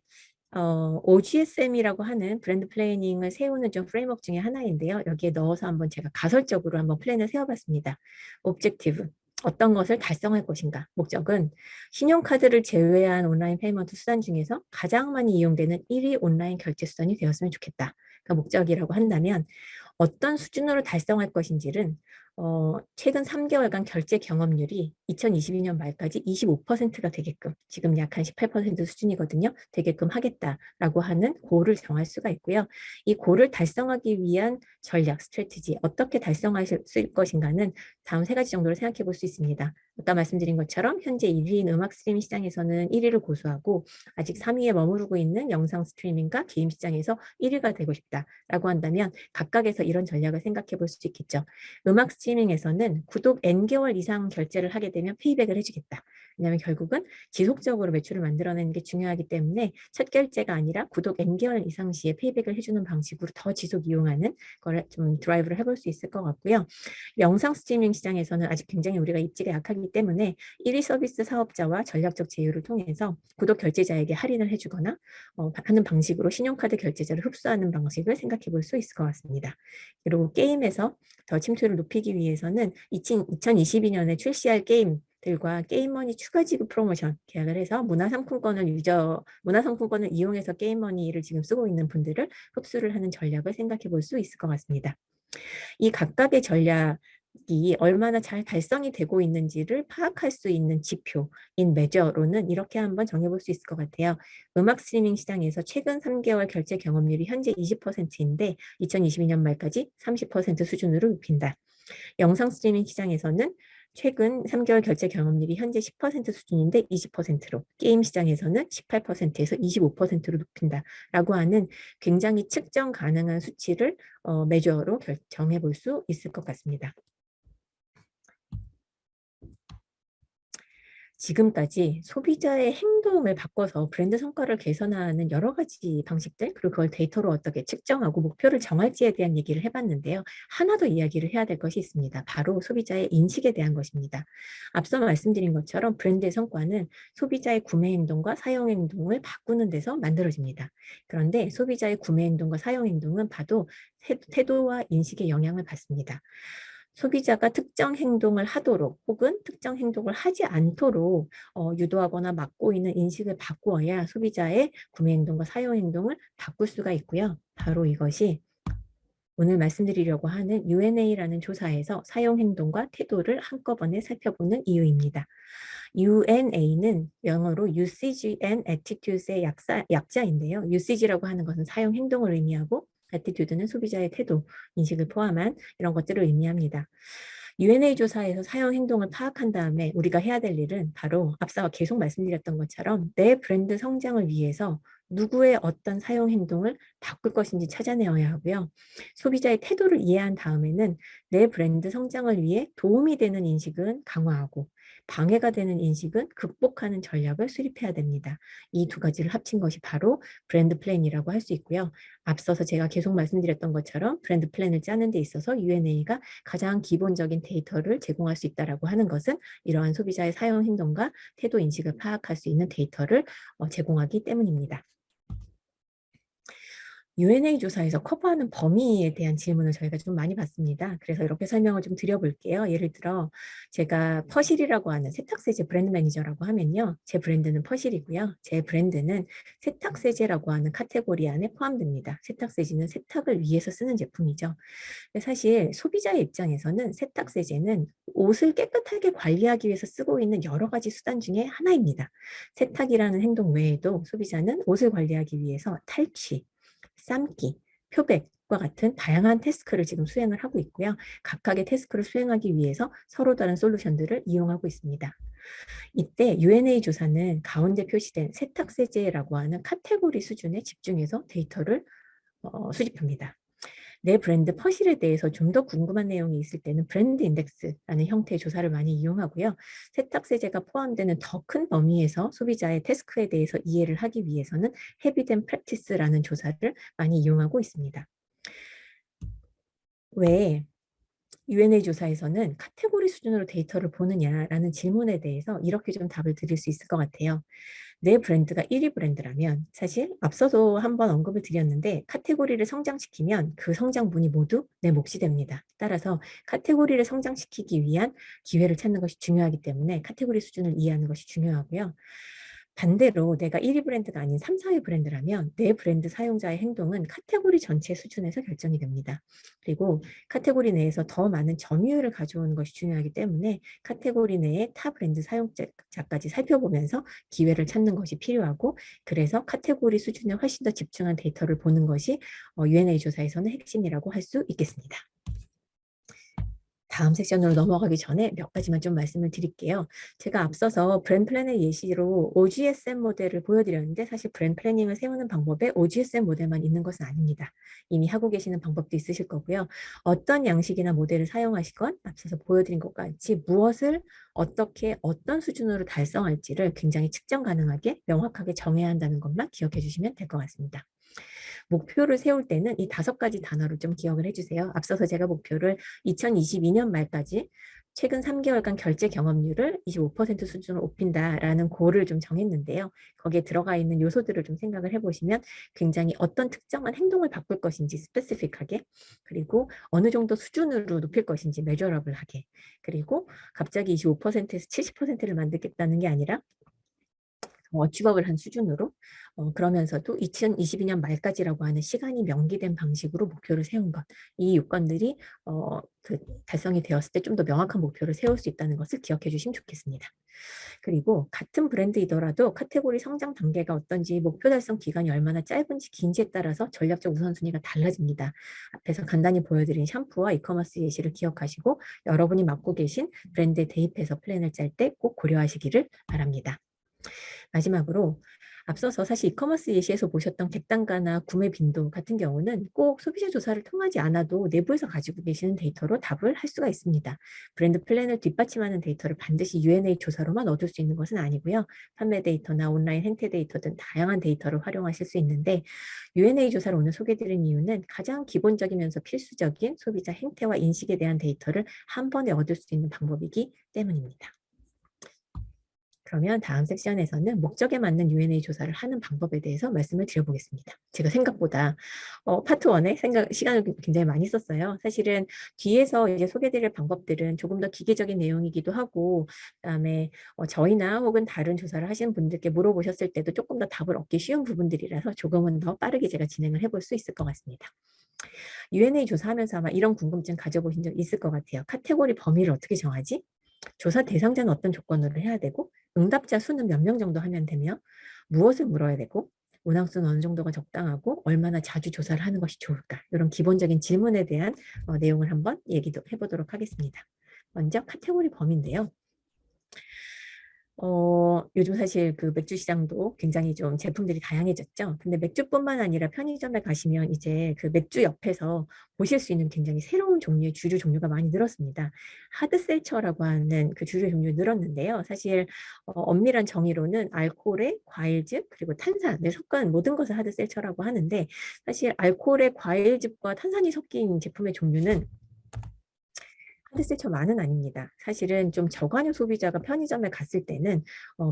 OGSM이라고 하는 브랜드 플래닝을 세우는 좀 프레임워크 중에 하나인데요. 여기에 넣어서 한번 제가 가설적으로 한번 플랜을 세워봤습니다. 오브젝티브. 어떤 것을 달성할 것인가. 목적은 신용카드를 제외한 온라인 페이먼트 수단 중에서 가장 많이 이용되는 1위 온라인 결제 수단이 되었으면 좋겠다. 그러니까 목적이라고 한다면 어떤 수준으로 달성할 것인지는 최근 3개월간 결제 경험률이 2022년 말까지 25%가 되게끔 지금 약 한 18% 수준이거든요. 되게끔 하겠다라고 하는 고를 정할 수가 있고요. 이 고를 달성하기 위한 전략, 스트래티지 어떻게 달성하실 수 있을 것인가는 다음 세 가지 정도를 생각해 볼 수 있습니다. 아까 말씀드린 것처럼 현재 1위인 음악 스트리밍 시장에서는 1위를 고수하고 아직 3위에 머무르고 있는 영상 스트리밍과 게임 시장에서 1위가 되고 싶다라고 한다면 각각에서 이런 전략을 생각해 볼 수 있겠죠. 음악 스트리밍에서는 구독 N개월 이상 결제를 하게 되면 페이백을 해주겠다. 왜냐하면 결국은 지속적으로 매출을 만들어내는 게 중요하기 때문에 첫 결제가 아니라 구독 N개월 이상 시에 페이백을 해주는 방식으로 더 지속 이용하는 걸 좀 드라이브를 해볼 수 있을 것 같고요. 영상 스트리밍 시장에서는 아직 굉장히 우리가 입지가 약하기 때문에 1위 서비스 사업자와 전략적 제휴를 통해서 구독 결제자에게 할인을 해주거나 하는 방식으로 신용카드 결제자를 흡수하는 방식을 생각해 볼 수 있을 것 같습니다. 그리고 게임에서 더 침투를 높이기 위해서는 2022년에 출시할 게임들과 게임머니 추가 지급 프로모션 계약을 해서 문화상품권을 이용해서 게임머니를 지금 쓰고 있는 분들을 흡수를 하는 전략을 생각해 볼 수 있을 것 같습니다. 이 각각의 전략이 얼마나 잘 달성이 되고 있는지를 파악할 수 있는 지표인 매저로는 이렇게 한번 정해볼 수 있을 것 같아요. 음악 스트리밍 시장에서 최근 3개월 결제 경험률이 현재 20%인데 2022년 말까지 30% 수준으로 높인다. 영상 스트리밍 시장에서는 최근 3개월 결제 경험률이 현재 10% 수준인데 20%로, 게임 시장에서는 18%에서 25%로 높인다라고 하는 굉장히 측정 가능한 수치를 매저로 정해 볼 수 있을 것 같습니다. 지금까지 소비자의 행동을 바꿔서 브랜드 성과를 개선하는 여러 가지 방식들, 그리고 그걸 데이터로 어떻게 측정하고 목표를 정할지에 대한 얘기를 해봤는데요. 하나 더 이야기를 해야 될 것이 있습니다. 바로 소비자의 인식에 대한 것입니다. 앞서 말씀드린 것처럼 브랜드의 성과는 소비자의 구매 행동과 사용 행동을 바꾸는 데서 만들어집니다. 그런데 소비자의 구매 행동과 사용 행동은 봐도 태도와 인식에 영향을 받습니다. 소비자가 특정 행동을 하도록 혹은 특정 행동을 하지 않도록 유도하거나 막고 있는 인식을 바꾸어야 소비자의 구매 행동과 사용 행동을 바꿀 수가 있고요. 바로 이것이 오늘 말씀드리려고 하는 UNA라는 조사에서 사용 행동과 태도를 한꺼번에 살펴보는 이유입니다. UNA는 영어로 Usage and Attitudes의 약자인데요. Usage라고 하는 것은 사용 행동을 의미하고 Attitude는 소비자의 태도, 인식을 포함한 이런 것들을 의미합니다. UNA 조사에서 사용 행동을 파악한 다음에 우리가 해야 될 일은 바로 앞서 계속 말씀드렸던 것처럼 내 브랜드 성장을 위해서 누구의 어떤 사용 행동을 바꿀 것인지 찾아내어야 하고요. 소비자의 태도를 이해한 다음에는 내 브랜드 성장을 위해 도움이 되는 인식은 강화하고 방해가 되는 인식은 극복하는 전략을 수립해야 됩니다. 이 두 가지를 합친 것이 바로 브랜드 플랜이라고 할 수 있고요. 앞서서 제가 계속 말씀드렸던 것처럼 브랜드 플랜을 짜는 데 있어서 UNA가 가장 기본적인 데이터를 제공할 수 있다고 하는 것은 이러한 소비자의 사용 행동과 태도 인식을 파악할 수 있는 데이터를 제공하기 때문입니다. UNA 조사에서 커버하는 범위에 대한 질문을 저희가 좀 많이 받습니다. 그래서 이렇게 설명을 좀 드려볼게요. 예를 들어 제가 퍼실이라고 하는 세탁세제 브랜드 매니저라고 하면요. 제 브랜드는 퍼실이고요. 제 브랜드는 세탁세제라고 하는 카테고리 안에 포함됩니다. 세탁세제는 세탁을 위해서 쓰는 제품이죠. 사실 소비자의 입장에서는 세탁세제는 옷을 깨끗하게 관리하기 위해서 쓰고 있는 여러 가지 수단 중에 하나입니다. 세탁이라는 행동 외에도 소비자는 옷을 관리하기 위해서 탈취, 삶기, 표백과 같은 다양한 태스크를 지금 수행을 하고 있고요. 각각의 태스크를 수행하기 위해서 서로 다른 솔루션들을 이용하고 있습니다. 이때 UNA 조사는 가운데 표시된 세탁세제라고 하는 카테고리 수준에 집중해서 데이터를 수집합니다. 내 브랜드 퍼실에 대해서 좀 더 궁금한 내용이 있을 때는 브랜드 인덱스라는 형태의 조사를 많이 이용하고요. 세탁세제가 포함되는 더 큰 범위에서 소비자의 태스크에 대해서 이해를 하기 위해서는 헤비된 프랙티스라는 조사를 많이 이용하고 있습니다. 왜 UNA 조사에서는 카테고리 수준으로 데이터를 보느냐라는 질문에 대해서 이렇게 좀 답을 드릴 수 있을 것 같아요. 내 브랜드가 1위 브랜드라면 사실 앞서도 한번 언급을 드렸는데 카테고리를 성장시키면 그 성장분이 모두 내 몫이 됩니다. 따라서 카테고리를 성장시키기 위한 기회를 찾는 것이 중요하기 때문에 카테고리 수준을 이해하는 것이 중요하고요. 반대로 내가 1위 브랜드가 아닌 3, 4위 브랜드라면 내 브랜드 사용자의 행동은 카테고리 전체 수준에서 결정이 됩니다. 그리고 카테고리 내에서 더 많은 점유율을 가져오는 것이 중요하기 때문에 카테고리 내의 타 브랜드 사용자까지 살펴보면서 기회를 찾는 것이 필요하고 그래서 카테고리 수준에 훨씬 더 집중한 데이터를 보는 것이 UNA 조사에서는 핵심이라고 할 수 있겠습니다. 다음 섹션으로 넘어가기 전에 몇 가지만 좀 말씀을 드릴게요. 제가 앞서서 브랜드 플래닝 예시로 OGSM 모델을 보여드렸는데 사실 브랜드 플래닝을 세우는 방법에 OGSM 모델만 있는 것은 아닙니다. 이미 하고 계시는 방법도 있으실 거고요. 어떤 양식이나 모델을 사용하시건 앞서서 보여드린 것과 같이 무엇을 어떻게 어떤 수준으로 달성할지를 굉장히 측정 가능하게 명확하게 정해야 한다는 것만 기억해 주시면 될 것 같습니다. 목표를 세울 때는 이 5가지 단어를 좀 기억을 해주세요. 앞서서 제가 목표를 2022년 말까지 최근 3개월간 결제 경험률을 25% 수준으로 높인다라는 고를 좀 정했는데요. 거기에 들어가 있는 요소들을 좀 생각을 해보시면 굉장히 어떤 특정한 행동을 바꿀 것인지 스페시픽하게 그리고 어느 정도 수준으로 높일 것인지 메저러블하게 그리고 갑자기 25%에서 70%를 만들겠다는 게 아니라 어치버블 한 수준으로 그러면서도 2022년 말까지라고 하는 시간이 명기된 방식으로 목표를 세운 것. 이 요건들이 달성이 되었을 때 좀 더 명확한 목표를 세울 수 있다는 것을 기억해 주시면 좋겠습니다. 그리고 같은 브랜드이더라도 카테고리 성장 단계가 어떤지 목표 달성 기간이 얼마나 짧은지 긴지에 따라서 전략적 우선순위가 달라집니다. 앞에서 간단히 보여드린 샴푸와 이커머스 예시를 기억하시고 여러분이 맡고 계신 브랜드에 대입해서 플랜을 짤 때 꼭 고려하시기를 바랍니다. 마지막으로 앞서서 사실 이커머스 예시에서 보셨던 객단가나 구매 빈도 같은 경우는 꼭 소비자 조사를 통하지 않아도 내부에서 가지고 계시는 데이터로 답을 할 수가 있습니다. 브랜드 플랜을 뒷받침하는 데이터를 반드시 UNA 조사로만 얻을 수 있는 것은 아니고요. 판매 데이터나 온라인 행태 데이터 등 다양한 데이터를 활용하실 수 있는데 UNA 조사를 오늘 소개드린 이유는 가장 기본적이면서 필수적인 소비자 행태와 인식에 대한 데이터를 한 번에 얻을 수 있는 방법이기 때문입니다. 그러면 다음 섹션에서는 목적에 맞는 U&A 조사를 하는 방법에 대해서 말씀을 드려보겠습니다. 제가 생각보다 파트 1에 시간을 굉장히 많이 썼어요. 사실은 뒤에서 이제 소개드릴 방법들은 조금 더 기계적인 내용이기도 하고, 그다음에 저희나 혹은 다른 조사를 하신 분들께 물어보셨을 때도 조금 더 답을 얻기 쉬운 부분들이라서 조금은 더 빠르게 제가 진행을 해볼 수 있을 것 같습니다. U&A 조사하면서 아마 이런 궁금증 가져보신 적 있을 것 같아요. 카테고리 범위를 어떻게 정하지? 조사 대상자는 어떤 조건으로 해야 되고, 응답자 수는 몇 명 정도 하면 되며, 무엇을 물어야 되고, 문항수는 어느 정도가 적당하고 얼마나 자주 조사를 하는 것이 좋을까? 이런 기본적인 질문에 대한 내용을 한번 얘기도 해보도록 하겠습니다. 먼저 카테고리 범위인데요. 요즘 사실 그 맥주 시장도 굉장히 좀 제품들이 다양해졌죠. 근데 맥주뿐만 아니라 편의점에 가시면 이제 그 맥주 옆에서 보실 수 있는 굉장히 새로운 종류의 주류 종류가 많이 늘었습니다. 하드셀처라고 하는 그 주류 종류 늘었는데요. 사실 엄밀한 정의로는 알코올에 과일즙 그리고 탄산을 섞은 모든 것을 하드셀처라고 하는데, 사실 알코올에 과일즙과 탄산이 섞인 제품의 종류는 하드셀처만은 아닙니다. 사실은 좀 저관여 소비자가 편의점에 갔을 때는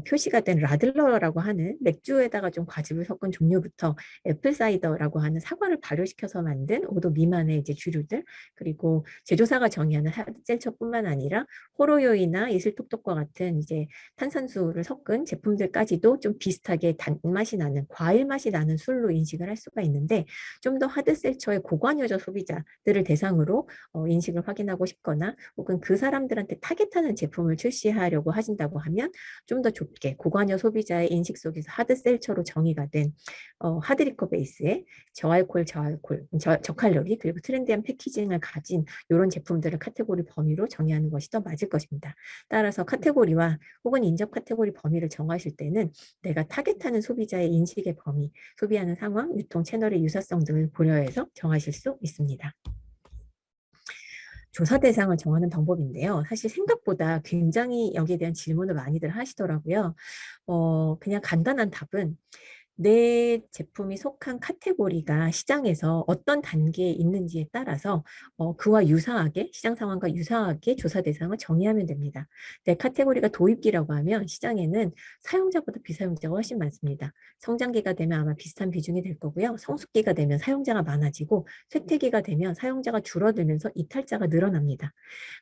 표시가 된 라들러라고 하는 맥주에다가 좀 과즙을 섞은 종류부터 애플사이더라고 하는 사과를 발효시켜서 만든 5도 미만의 이제 주류들, 그리고 제조사가 정의하는 하드셀처뿐만 아니라 호로요이나 이슬톡톡과 같은 이제 탄산수를 섞은 제품들까지도 좀 비슷하게 단맛이 나는 과일 맛이 나는 술로 인식을 할 수가 있는데, 좀 더 하드셀처의 고관여자 소비자들을 대상으로 인식을 확인하고 싶거나 혹은 그 사람들한테 타겟하는 제품을 출시하려고 하신다고 하면 좀 더 좁게 고관여 소비자의 인식 속에서 하드셀처로 정의가 된 하드리커 베이스의 저알콜, 저칼로리 그리고 트렌디한 패키징을 가진 이런 제품들을 카테고리 범위로 정의하는 것이 더 맞을 것입니다. 따라서 카테고리와 혹은 인접 카테고리 범위를 정하실 때는 내가 타겟하는 소비자의 인식의 범위, 소비하는 상황, 유통 채널의 유사성 등을 고려해서 정하실 수 있습니다. 조사 대상을 정하는 방법인데요. 사실 생각보다 굉장히 여기에 대한 질문을 많이들 하시더라고요. 그냥 간단한 답은 내 제품이 속한 카테고리가 시장에서 어떤 단계에 있는지에 따라서 그와 유사하게, 시장 상황과 유사하게 조사 대상을 정의하면 됩니다. 내 카테고리가 도입기라고 하면 시장에는 사용자보다 비사용자가 훨씬 많습니다. 성장기가 되면 아마 비슷한 비중이 될 거고요. 성숙기가 되면 사용자가 많아지고 쇠퇴기가 되면 사용자가 줄어들면서 이탈자가 늘어납니다.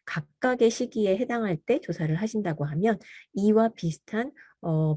각각의 시기에 해당할 때 조사를 하신다고 하면 이와 비슷한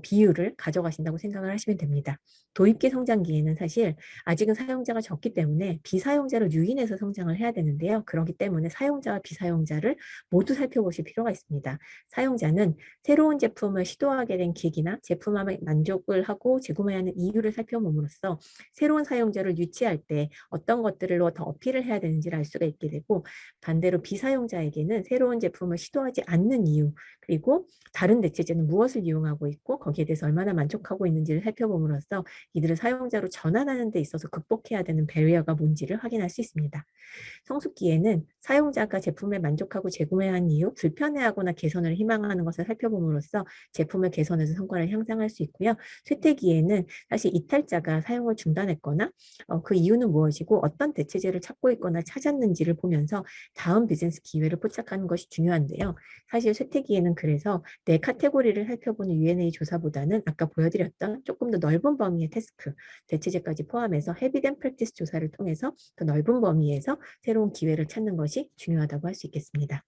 비율을 가져가신다고 생각을 하시면 됩니다. 도입기 성장기에는 사실 아직은 사용자가 적기 때문에 비사용자를 유인해서 성장을 해야 되는데요. 그렇기 때문에 사용자와 비사용자를 모두 살펴보실 필요가 있습니다. 사용자는 새로운 제품을 시도하게 된 계기나 제품에 만족을 하고 재구매하는 이유를 살펴봄으로써 새로운 사용자를 유치할 때 어떤 것들로 더 어필을 해야 되는지를 알 수가 있게 되고, 반대로 비사용자에게는 새로운 제품을 시도하지 않는 이유, 그리고 다른 대체제는 무엇을 이용하고 있고 거기에 대해서 얼마나 만족하고 있는지를 살펴봄으로써 이들을 사용자로 전환하는 데 있어서 극복해야 되는 배리어가 뭔지를 확인할 수 있습니다. 성숙기에는 사용자가 제품에 만족하고 재구매한 이후 불편해하거나 개선을 희망하는 것을 살펴봄으로써 제품을 개선해서 성과를 향상할 수 있고요. 쇠퇴기에는 사실 이탈자가 사용을 중단했거나 그 이유는 무엇이고 어떤 대체제를 찾고 있거나 찾았는지를 보면서 다음 비즈니스 기회를 포착하는 것이 중요한데요. 사실 쇠퇴기에는 그래서 내 카테고리를 살펴보는 U&A 조사보다는 아까 보여드렸던 조금 더 넓은 범위의 태스크, 대체제까지 포함해서 헤비된 프랙티스 조사를 통해서 더 넓은 범위에서 새로운 기회를 찾는 것이 중요하다고 할 수 있겠습니다.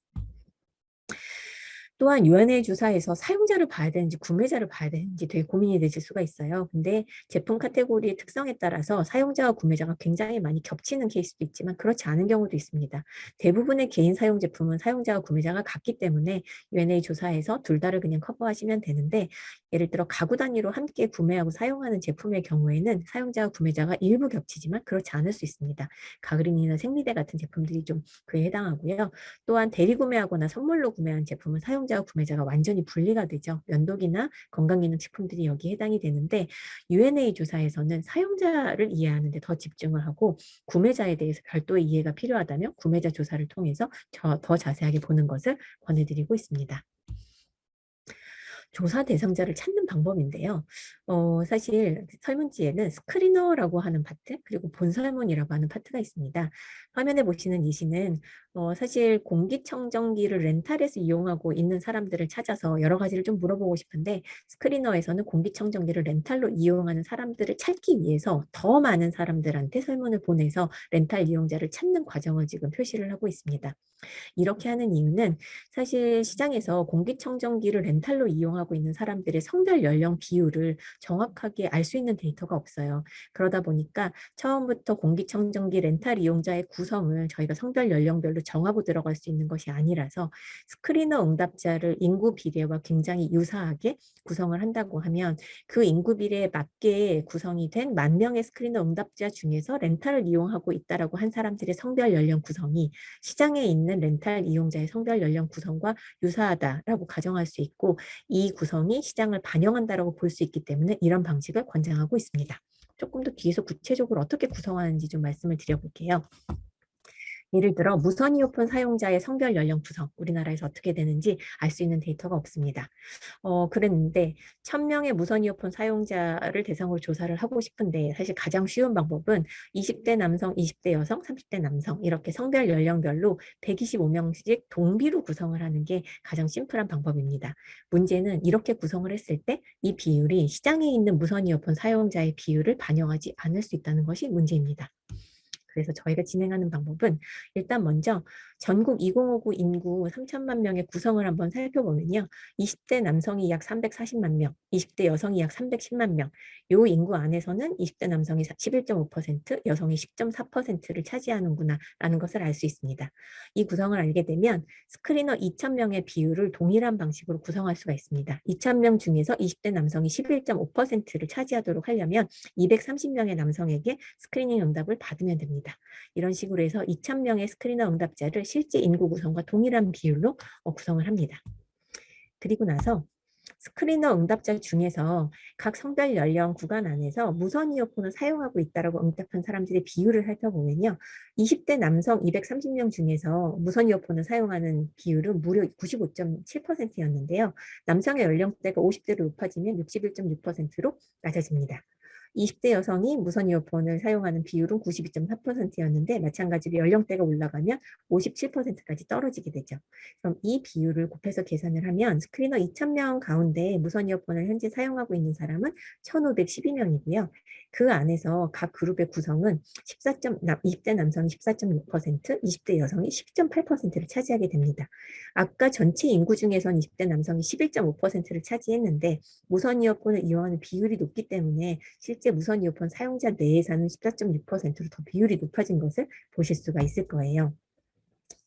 또한 U&A 조사에서 사용자를 봐야 되는지 구매자를 봐야 되는지 되게 고민이 되실 수가 있어요. 근데 제품 카테고리의 특성에 따라서 사용자와 구매자가 굉장히 많이 겹치는 케이스도 있지만 그렇지 않은 경우도 있습니다. 대부분의 개인 사용 제품은 사용자와 구매자가 같기 때문에 U&A 조사에서 둘 다를 그냥 커버하시면 되는데, 예를 들어 가구 단위로 함께 구매하고 사용하는 제품의 경우에는 사용자와 구매자가 일부 겹치지만 그렇지 않을 수 있습니다. 가그린이나 생리대 같은 제품들이 좀 그에 해당하고요. 또한 대리 구매하거나 선물로 구매한 제품은 사용자와 구매자가 완전히 분리가 되죠. 면도기나 건강기능식품들이 여기에 해당이 되는데, U&A 조사에서는 사용자를 이해하는 데 더 집중을 하고 구매자에 대해서 별도의 이해가 필요하다면 구매자 조사를 통해서 더 자세하게 보는 것을 권해드리고 있습니다. 조사 대상자를 찾는 방법인데요. 사실 설문지에는 스크리너라고 하는 파트, 그리고 본설문이라고 하는 파트가 있습니다. 화면에 보시는 이 시는 사실 공기청정기를 렌탈해서 이용하고 있는 사람들을 찾아서 여러 가지를 좀 물어보고 싶은데, 스크리너에서는 공기청정기를 렌탈로 이용하는 사람들을 찾기 위해서 더 많은 사람들한테 설문을 보내서 렌탈 이용자를 찾는 과정을 지금 표시를 하고 있습니다. 이렇게 하는 이유는 사실 시장에서 공기청정기를 렌탈로 이용하고 있는 사람들의 성별 연령 비율을 정확하게 알 수 있는 데이터가 없어요. 그러다 보니까 처음부터 공기청정기 렌탈 이용자의 구성을 저희가 성별 연령별로 정하고 들어갈 수 있는 것이 아니라서, 스크리너 응답자를 인구 비례와 굉장히 유사하게 구성을 한다고 하면 그 인구 비례에 맞게 구성이 된 10,000명의 스크리너 응답자 중에서 렌탈을 이용하고 있다라고 한 사람들의 성별 연령 구성이 시장에 있는 렌탈 이용자의 성별 연령 구성과 유사하다라고 가정할 수 있고, 이 구성이 시장을 반영한다라고 볼 수 있기 때문에 이런 방식을 권장하고 있습니다. 조금 더 뒤에서 구체적으로 어떻게 구성하는지 좀 말씀을 드려볼게요. 예를 들어 무선 이어폰 사용자의 성별 연령 구성, 우리나라에서 어떻게 되는지 알 수 있는 데이터가 없습니다. 그랬는데 1,000명의 무선 이어폰 사용자를 대상으로 조사를 하고 싶은데, 사실 가장 쉬운 방법은 20대 남성, 20대 여성, 30대 남성 이렇게 성별 연령별로 125명씩 동비로 구성을 하는 게 가장 심플한 방법입니다. 문제는 이렇게 구성을 했을 때 이 비율이 시장에 있는 무선 이어폰 사용자의 비율을 반영하지 않을 수 있다는 것이 문제입니다. 그래서 저희가 진행하는 방법은 일단 먼저 전국 2059 인구 3천만 명의 구성을 한번 살펴보면요. 20대 남성이 약 340만 명, 20대 여성이 약 310만 명, 이 인구 안에서는 20대 남성이 11.5%, 여성이 10.4%를 차지하는구나 라는 것을 알 수 있습니다. 이 구성을 알게 되면 스크리너 2,000명의 비율을 동일한 방식으로 구성할 수가 있습니다. 2,000명 중에서 20대 남성이 11.5%를 차지하도록 하려면 230명의 남성에게 스크리닝 응답을 받으면 됩니다. 이런 식으로 해서 2,000명의 스크리너 응답자를 실제 인구 구성과 동일한 비율로 구성을 합니다. 그리고 나서 스크리너 응답자 중에서 각 성별 연령 구간 안에서 무선 이어폰을 사용하고 있다고 응답한 사람들의 비율을 살펴보면요. 20대 남성 230명 중에서 무선 이어폰을 사용하는 비율은 무려 95.7%였는데요. 남성의 연령대가 50대로 높아지면 61.6%로 낮아집니다. 20대 여성이 무선 이어폰을 사용하는 비율은 92.4%였는데 마찬가지로 연령대가 올라가면 57%까지 떨어지게 되죠. 그럼 이 비율을 곱해서 계산을 하면 스크리너 2,000명 가운데 무선 이어폰을 현재 사용하고 있는 사람은 1,512명이고요. 그 안에서 각 그룹의 구성은 20대 남성이 14.6%, 20대 여성이 12.8%를 차지하게 됩니다. 아까 전체 인구 중에선 20대 남성이 11.5%를 차지했는데 무선 이어폰을 이용하는 비율이 높기 때문에 실제 무선 이어폰 사용자 내에서는 14.6%로 더 비율이 높아진 것을 보실 수가 있을 거예요.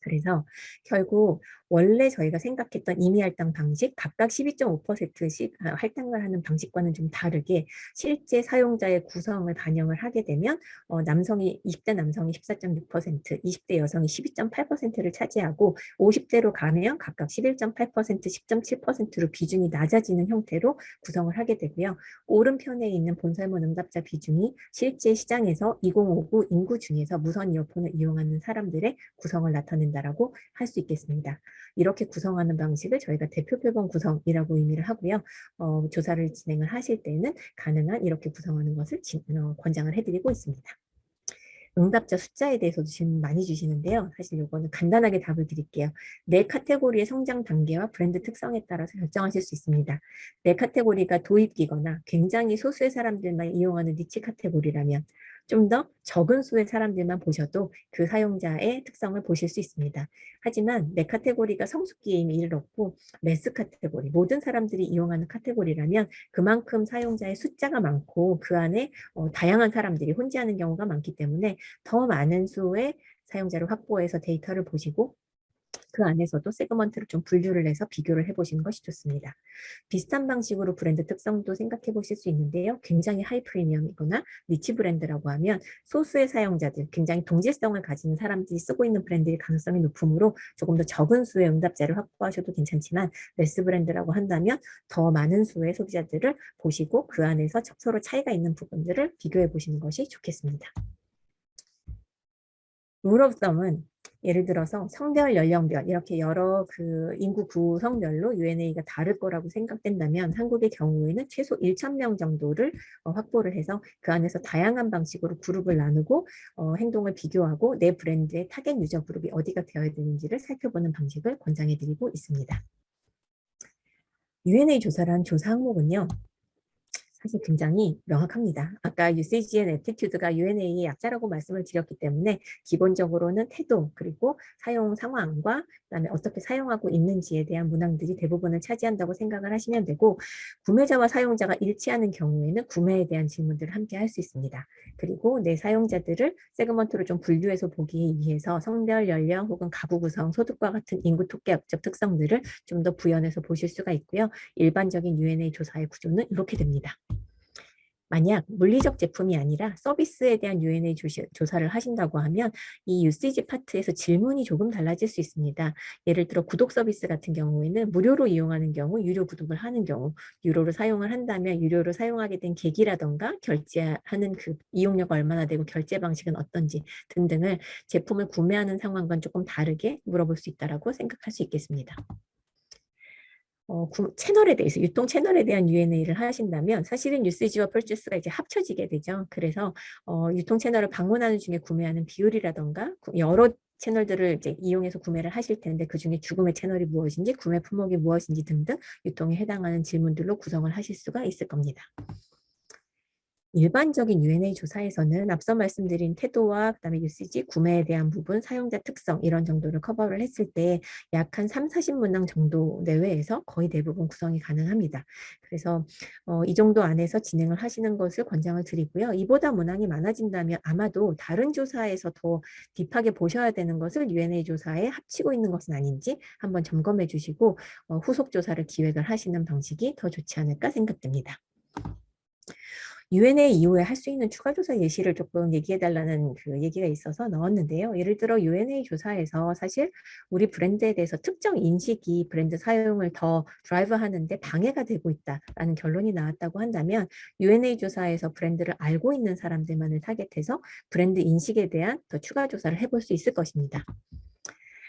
그래서 결국 원래 저희가 생각했던 임의 할당 방식, 각각 12.5%씩 할당을 하는 방식과는 좀 다르게 실제 사용자의 구성을 반영을 하게 되면 20대 남성이 14.6%, 20대 여성이 12.8%를 차지하고 50대로 가면 각각 11.8%, 10.7%로 비중이 낮아지는 형태로 구성을 하게 되고요. 오른편에 있는 본설문 응답자 비중이 실제 시장에서 2059 인구 중에서 무선 이어폰을 이용하는 사람들의 구성을 나타낸다라고 할 수 있겠습니다. 이렇게 구성하는 방식을 저희가 대표표본 구성이라고 의미를 하고요. 조사를 진행을 하실 때는 가능한 이렇게 구성하는 것을 권장을 해드리고 있습니다. 응답자 숫자에 대해서도 질문 많이 주시는데요. 사실 이거는 간단하게 답을 드릴게요. 내 카테고리의 성장 단계와 브랜드 특성에 따라서 결정하실 수 있습니다. 내 카테고리가 도입기거나 굉장히 소수의 사람들만 이용하는 니치 카테고리라면 좀 더 적은 수의 사람들만 보셔도 그 사용자의 특성을 보실 수 있습니다. 하지만 내 카테고리가 성숙기에 이미 이르렀고 매스 카테고리, 모든 사람들이 이용하는 카테고리라면 그만큼 사용자의 숫자가 많고 그 안에 다양한 사람들이 혼재하는 경우가 많기 때문에 더 많은 수의 사용자를 확보해서 데이터를 보시고 그 안에서도 세그먼트를 좀 분류를 해서 비교를 해보시는 것이 좋습니다. 비슷한 방식으로 브랜드 특성도 생각해 보실 수 있는데요. 굉장히 하이 프리미엄이거나 니치 브랜드라고 하면 소수의 사용자들, 굉장히 동질성을 가진 사람들이 쓰고 있는 브랜드의 가능성이 높으므로 조금 더 적은 수의 응답자를 확보하셔도 괜찮지만 매스 브랜드라고 한다면 더 많은 수의 소비자들을 보시고 그 안에서 서로 차이가 있는 부분들을 비교해 보시는 것이 좋겠습니다. 룰 오브 썸은 예를 들어서 성별, 연령별 이렇게 여러 그 인구 구성별로 UNA가 다를 거라고 생각된다면 한국의 경우에는 최소 1,000명 정도를 확보를 해서 그 안에서 다양한 방식으로 그룹을 나누고 행동을 비교하고 내 브랜드의 타겟 유저 그룹이 어디가 되어야 되는지를 살펴보는 방식을 권장해드리고 있습니다. UNA 조사를 한 조사 항목은요. 사실 굉장히 명확합니다. 아까 UCG and Aptitude가 UNA의 약자라고 말씀을 드렸기 때문에 기본적으로는 태도 그리고 사용 상황과 그다음에 어떻게 사용하고 있는지에 대한 문항들이 대부분을 차지한다고 생각을 하시면 되고 구매자와 사용자가 일치하는 경우에는 구매에 대한 질문들을 함께 할 수 있습니다. 그리고 내 사용자들을 세그먼트로 좀 분류해서 보기 위해서 성별, 연령 혹은 가구 구성, 소득과 같은 인구 통계학적 특성들을 좀 더 부연해서 보실 수가 있고요. 일반적인 UNA 조사의 구조는 이렇게 됩니다. 만약 물리적 제품이 아니라 서비스에 대한 UNA 조사를 하신다고 하면 이 UCG 파트에서 질문이 조금 달라질 수 있습니다. 예를 들어 구독 서비스 같은 경우에는 무료로 이용하는 경우, 유료 구독을 하는 경우, 유료로 사용을 한다면 유료로 사용하게 된 계기라던가 결제하는 그 이용료가 얼마나 되고 결제 방식은 어떤지 등등을 제품을 구매하는 상황과는 조금 다르게 물어볼 수 있다고 생각할 수 있겠습니다. 채널에 대해서 유통 채널에 대한 UNA를 하신다면 사실은 유스지와 펄체스가 이제 합쳐지게 되죠. 그래서 유통 채널을 방문하는 중에 구매하는 비율이라던가 여러 채널들을 이제 이용해서 구매를 하실 텐데 그 중에 죽음의 채널이 무엇인지 구매 품목이 무엇인지 등등 유통에 해당하는 질문들로 구성을 하실 수가 있을 겁니다. 일반적인 UNA 조사에서는 앞서 말씀드린 태도와 그다음에 UCG, 구매에 대한 부분, 사용자 특성 이런 정도를 커버를 했을 때 약 한 3, 40문항 정도 내외에서 거의 대부분 구성이 가능합니다. 그래서 이 정도 안에서 진행을 하시는 것을 권장을 드리고요. 이보다 문항이 많아진다면 아마도 다른 조사에서 더 딥하게 보셔야 되는 것을 UNA 조사에 합치고 있는 것은 아닌지 한번 점검해 주시고 후속 조사를 기획을 하시는 방식이 더 좋지 않을까 생각됩니다. UNA 이후에 할 수 있는 추가 조사 예시를 조금 얘기해달라는 그 얘기가 있어서 넣었는데요. 예를 들어 UNA 조사에서 사실 우리 브랜드에 대해서 특정 인식이 브랜드 사용을 더 드라이브하는데 방해가 되고 있다라는 결론이 나왔다고 한다면 UNA 조사에서 브랜드를 알고 있는 사람들만을 타겟해서 브랜드 인식에 대한 더 추가 조사를 해볼 수 있을 것입니다.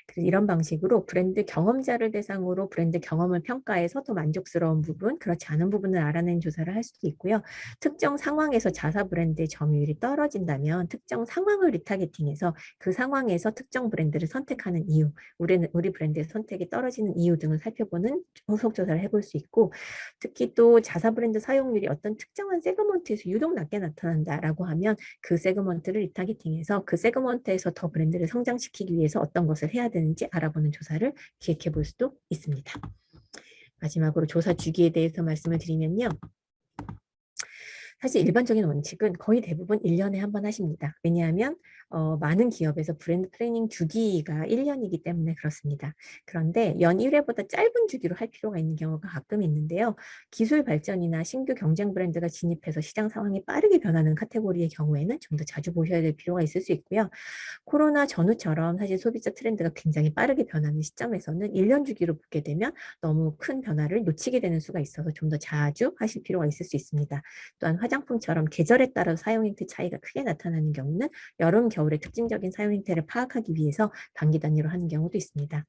그래서 이런 방식으로 브랜드 경험자를 대상으로 브랜드 경험을 평가해서 더 만족스러운 부분, 그렇지 않은 부분을 알아내는 조사를 할 수도 있고요. 특정 상황에서 자사 브랜드의 점유율이 떨어진다면 특정 상황을 리타게팅해서 그 상황에서 특정 브랜드를 선택하는 이유, 우리 브랜드의 선택이 떨어지는 이유 등을 살펴보는 후속 조사를 해볼 수 있고 특히 또 자사 브랜드 사용률이 어떤 특정한 세그먼트에서 유독 낮게 나타난다라고 하면 그 세그먼트를 리타게팅해서 그 세그먼트에서 더 브랜드를 성장시키기 위해서 어떤 것을 해야 되는지 알아보는 조사를 기획해 볼 수도 있습니다. 마지막으로 조사 주기에 대해서 말씀을 드리면요. 사실 일반적인 원칙은 거의 대부분 1년에 한 번 하십니다. 왜냐하면 많은 기업에서 브랜드 플래닝 주기가 1년이기 때문에 그렇습니다. 그런데 연 1회보다 짧은 주기로 할 필요가 있는 경우가 가끔 있는데요. 기술 발전이나 신규 경쟁 브랜드가 진입해서 시장 상황이 빠르게 변하는 카테고리의 경우에는 좀 더 자주 보셔야 될 필요가 있을 수 있고요. 코로나 전후처럼 사실 소비자 트렌드가 굉장히 빠르게 변하는 시점에서는 1년 주기로 보게 되면 너무 큰 변화를 놓치게 되는 수가 있어서 좀 더 자주 하실 필요가 있을 수 있습니다. 또한 화장품처럼 계절에 따라 사용 행태 차이가 크게 나타나는 경우는 여름, 겨울의 특징적인 사용 행태를 파악하기 위해서 단기 단위로 하는 경우도 있습니다.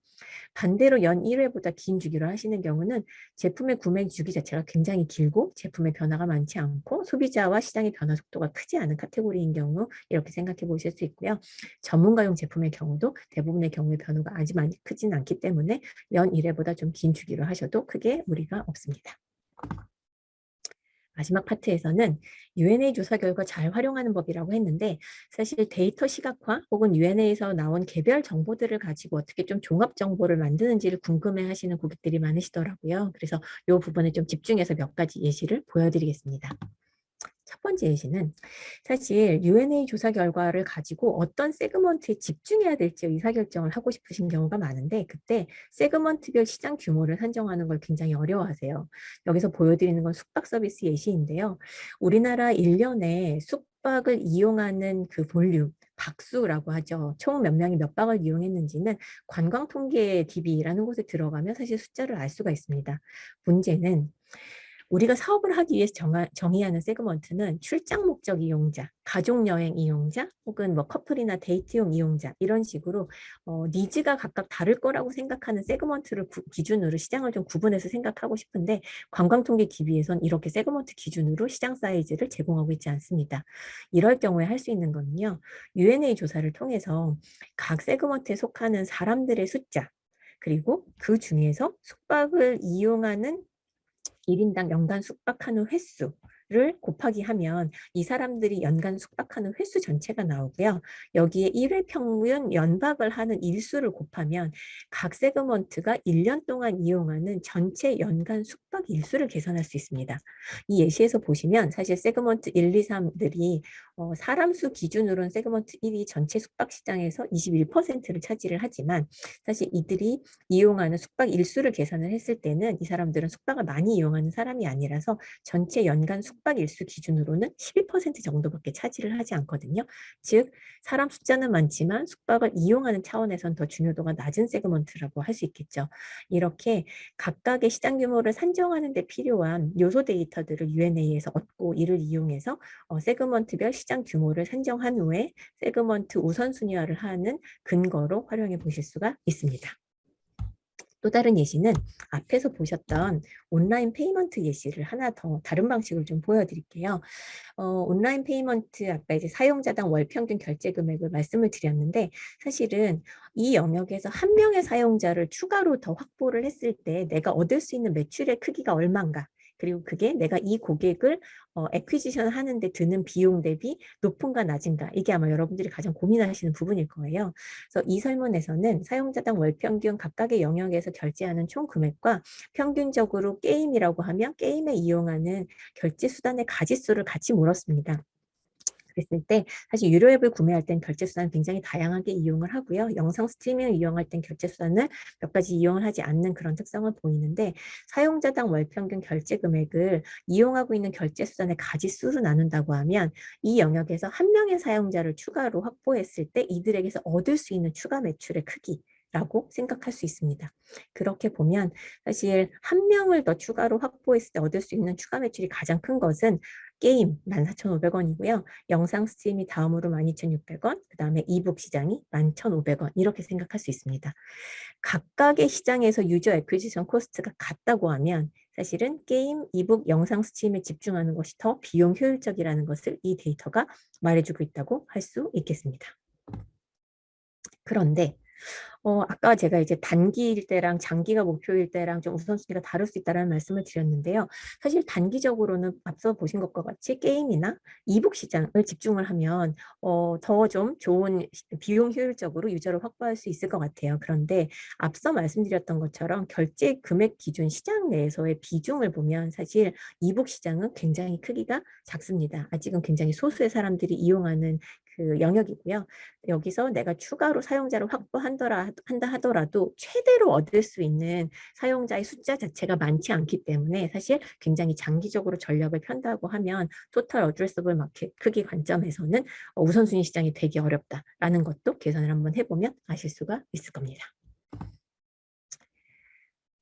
반대로 연 1회보다 긴 주기로 하시는 경우는 제품의 구매 주기 자체가 굉장히 길고 제품의 변화가 많지 않고 소비자와 시장의 변화 속도가 크지 않은 카테고리인 경우 이렇게 생각해 보실 수 있고요. 전문가용 제품의 경우도 대부분의 경우에 변화가 아직 많이 크진 않기 때문에 연 1회보다 좀 긴 주기로 하셔도 크게 무리가 없습니다. 마지막 파트에서는 UNA 조사 결과 잘 활용하는 법이라고 했는데 사실 데이터 시각화 혹은 UNA에서 나온 개별 정보들을 가지고 어떻게 좀 종합 정보를 만드는지를 궁금해 하시는 고객들이 많으시더라고요. 그래서 이 부분을 좀 집중해서 몇 가지 예시를 보여드리겠습니다. 첫 번째 예시는 사실 UNA 조사 결과를 가지고 어떤 세그먼트에 집중해야 될지 의사결정을 하고 싶으신 경우가 많은데 그때 세그먼트별 시장 규모를 산정하는 걸 굉장히 어려워하세요. 여기서 보여드리는 건 숙박 서비스 예시인데요. 우리나라 1년에 숙박을 이용하는 그 볼륨, 박수라고 하죠. 총 몇 명이 몇 박을 이용했는지는 관광통계 DB라는 곳에 들어가면 사실 숫자를 알 수가 있습니다. 문제는 우리가 사업을 하기 위해서 정의하는 세그먼트는 출장 목적 이용자, 가족여행 이용자, 혹은 뭐 커플이나 데이트용 이용자 이런 식으로 니즈가 각각 다를 거라고 생각하는 세그먼트를 기준으로 시장을 좀 구분해서 생각하고 싶은데 관광통계기비에선 이렇게 세그먼트 기준으로 시장 사이즈를 제공하고 있지 않습니다. 이럴 경우에 할 수 있는 거는요. UNA 조사를 통해서 각 세그먼트에 속하는 사람들의 숫자 그리고 그 중에서 숙박을 이용하는 1인당 연간 숙박하는 횟수를 곱하기 하면 이 사람들이 연간 숙박하는 횟수 전체가 나오고요. 여기에 1회 평균 연박을 하는 일수를 곱하면 각 세그먼트가 1년 동안 이용하는 전체 연간 숙박 일수를 계산할 수 있습니다. 이 예시에서 보시면 사실 세그먼트 1, 2, 3들이 사람 수 기준으로는 세그먼트 1이 전체 숙박 시장에서 21%를 차지를 하지만 사실 이들이 이용하는 숙박 일수를 계산을 했을 때는 이 사람들은 숙박을 많이 이용하는 사람이 아니라서 전체 연간 숙박 일수 기준으로는 12% 정도밖에 차지를 하지 않거든요. 즉 사람 숫자는 많지만 숙박을 이용하는 차원에선 더 중요도가 낮은 세그먼트라고 할 수 있겠죠. 이렇게 각각의 시장 규모를 산정하는 데 필요한 요소 데이터들을 UNA에서 얻고 이를 이용해서 세그먼트별 시장 규모를 산정한 후에 세그먼트 우선순위화를 하는 근거로 활용해 보실 수가 있습니다. 또 다른 예시는 앞에서 보셨던 온라인 페이먼트 예시를 하나 더 다른 방식을 좀 보여드릴게요. 온라인 페이먼트 아까 이제 사용자당 월 평균 결제 금액을 말씀을 드렸는데 사실은 이 영역에서 한 명의 사용자를 추가로 더 확보를 했을 때 내가 얻을 수 있는 매출의 크기가 얼마인가 그리고 그게 내가 이 고객을 애퀴지션 하는데 드는 비용 대비 높은가 낮은가 이게 아마 여러분들이 가장 고민하시는 부분일 거예요. 그래서 이 설문에서는 사용자당 월 평균 각각의 영역에서 결제하는 총 금액과 평균적으로 게임이라고 하면 게임에 이용하는 결제 수단의 가짓수를 같이 물었습니다. 그랬을 때 사실 유료 앱을 구매할 땐 결제 수단을 굉장히 다양하게 이용을 하고요. 영상 스트리밍을 이용할 땐 결제 수단을 몇 가지 이용을 하지 않는 그런 특성을 보이는데 사용자당 월 평균 결제 금액을 이용하고 있는 결제 수단의 가짓수로 나눈다고 하면 이 영역에서 한 명의 사용자를 추가로 확보했을 때 이들에게서 얻을 수 있는 추가 매출의 크기 라고 생각할 수 있습니다. 그렇게 보면 사실 한 명을 더 추가로 확보했을 때 얻을 수 있는 추가 매출이 가장 큰 것은 게임 14,500원이고요. 영상 스트리밍이 다음으로 12,600원, 그 다음에 이북 시장이 11,500원 이렇게 생각할 수 있습니다. 각각의 시장에서 유저 애퀴지션 코스트가 같다고 하면 사실은 게임, 이북, 영상 스트리밍에 집중하는 것이 더 비용 효율적이라는 것을 이 데이터가 말해주고 있다고 할 수 있겠습니다. 그런데 아까 제가 이제 단기일 때랑 장기가 목표일 때랑 좀 우선순위가 다를 수 있다는 말씀을 드렸는데요. 사실 단기적으로는 앞서 보신 것과 같이 게임이나 이북 시장을 집중을 하면 더 좀 좋은 비용 효율적으로 유저를 확보할 수 있을 것 같아요. 그런데 앞서 말씀드렸던 것처럼 결제 금액 기준 시장 내에서의 비중을 보면 사실 이북 시장은 굉장히 크기가 작습니다. 아직은 굉장히 소수의 사람들이 이용하는 그 영역이고요. 여기서 내가 추가로 사용자를 한다 하더라도 최대로 얻을 수 있는 사용자의 숫자 자체가 많지 않기 때문에 사실 굉장히 장기적으로 전략을 편다고 하면 토탈 어드레서블 마켓 크기 관점에서는 우선순위 시장이 되기 어렵다라는 것도 계산을 한번 해보면 아실 수가 있을 겁니다.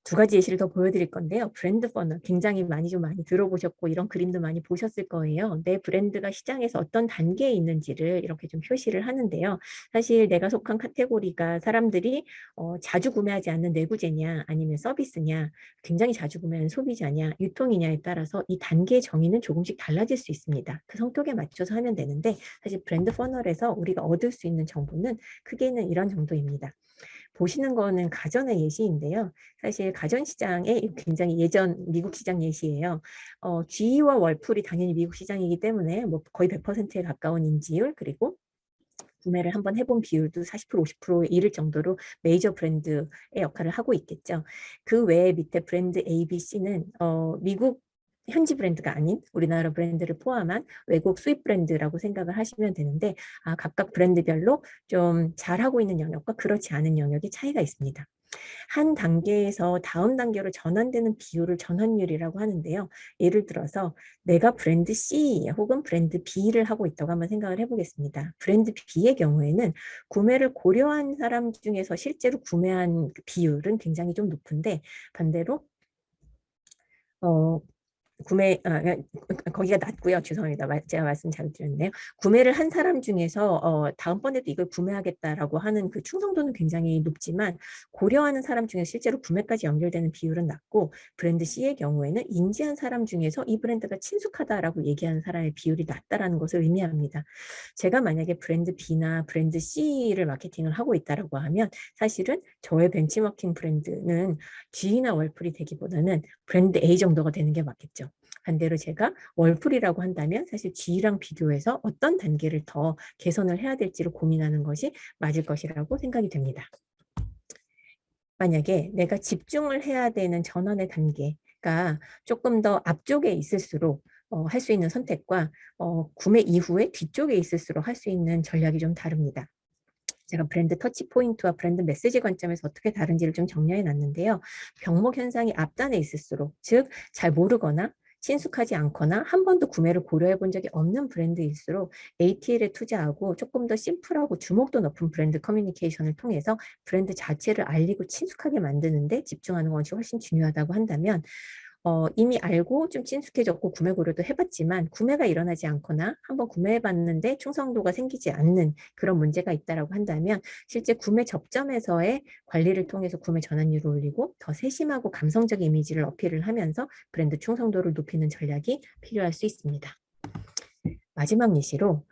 두 가지 예시를 더 보여드릴 건데요. 브랜드 퍼널 굉장히 많이 들어보셨고 이런 그림도 많이 보셨을 거예요. 내 브랜드가 시장에서 어떤 단계에 있는지를 이렇게 좀 표시를 하는데요. 사실 내가 속한 카테고리가 사람들이 자주 구매하지 않는 내구재냐 아니면 서비스냐 굉장히 자주 구매하는 소비자냐 유통이냐에 따라서 이 단계 정의는 조금씩 달라질 수 있습니다. 그 성격에 맞춰서 하면 되는데 사실 브랜드 퍼널에서 우리가 얻을 수 있는 정보는 크게는 이런 정도입니다. 보시는 거는 가전의 예시인데요. 사실 가전시장의 굉장히 예전 미국 시장 예시예요. GE와 월풀이 당연히 미국 시장이기 때문에 뭐 거의 100%에 가까운 인지율 그리고 구매를 한번 해본 비율도 40% 50%에 이를 정도로 메이저 브랜드의 역할을 하고 있겠죠. 그 외에 밑에 브랜드 A, B, C는 미국 현지 브랜드가 아닌 우리나라 브랜드를 포함한 외국 수입 브랜드라고 생각을 하시면 되는데 각각 브랜드별로 좀 잘하고 있는 영역과 그렇지 않은 영역이 차이가 있습니다. 한 단계에서 다음 단계로 전환되는 비율을 전환율이라고 하는데요. 예를 들어서 내가 브랜드 C 혹은 브랜드 B를 하고 있다고 한번 생각을 해보겠습니다. 브랜드 B의 경우에는 구매를 고려한 사람 중에서 실제로 구매한 비율은 굉장히 좀 높은데 반대로 거기가 낮고요. 죄송합니다. 제가 말씀 잘못 드렸네요. 구매를 한 사람 중에서 다음번에도 이걸 구매하겠다라고 하는 그 충성도는 굉장히 높지만 고려하는 사람 중에 실제로 구매까지 연결되는 비율은 낮고, 브랜드 C의 경우에는 인지한 사람 중에서 이 브랜드가 친숙하다라고 얘기하는 사람의 비율이 낮다라는 것을 의미합니다. 제가 만약에 브랜드 B나 브랜드 C를 마케팅을 하고 있다라고 하면 사실은 저의 벤치마킹 브랜드는 G나 월풀이 되기보다는 브랜드 A 정도가 되는 게 맞겠죠. 반대로 제가 월풀이라고 한다면 사실 G랑 비교해서 어떤 단계를 더 개선을 해야 될지를 고민하는 것이 맞을 것이라고 생각이 됩니다. 만약에 내가 집중을 해야 되는 전환의 단계가 조금 더 앞쪽에 있을수록 할 수 있는 선택과 구매 이후에 뒤쪽에 있을수록 할 수 있는 전략이 좀 다릅니다. 제가 브랜드 터치 포인트와 브랜드 메시지 관점에서 어떻게 다른지를 좀 정리해 놨는데요. 병목 현상이 앞단에 있을수록, 즉 잘 모르거나 친숙하지 않거나 한 번도 구매를 고려해 본 적이 없는 브랜드일수록 ATL에 투자하고 조금 더 심플하고 주목도 높은 브랜드 커뮤니케이션을 통해서 브랜드 자체를 알리고 친숙하게 만드는데 집중하는 것이 훨씬 중요하다고 한다면, 이미 알고 좀 친숙해졌고 구매 고려도 해봤지만 구매가 일어나지 않거나 한번 구매해봤는데 충성도가 생기지 않는 그런 문제가 있다라고 한다면, 실제 구매 접점에서의 관리를 통해서 구매 전환율을 올리고 더 세심하고 감성적 이미지를 어필을 하면서 브랜드 충성도를 높이는 전략이 필요할 수 있습니다. 마지막 예시로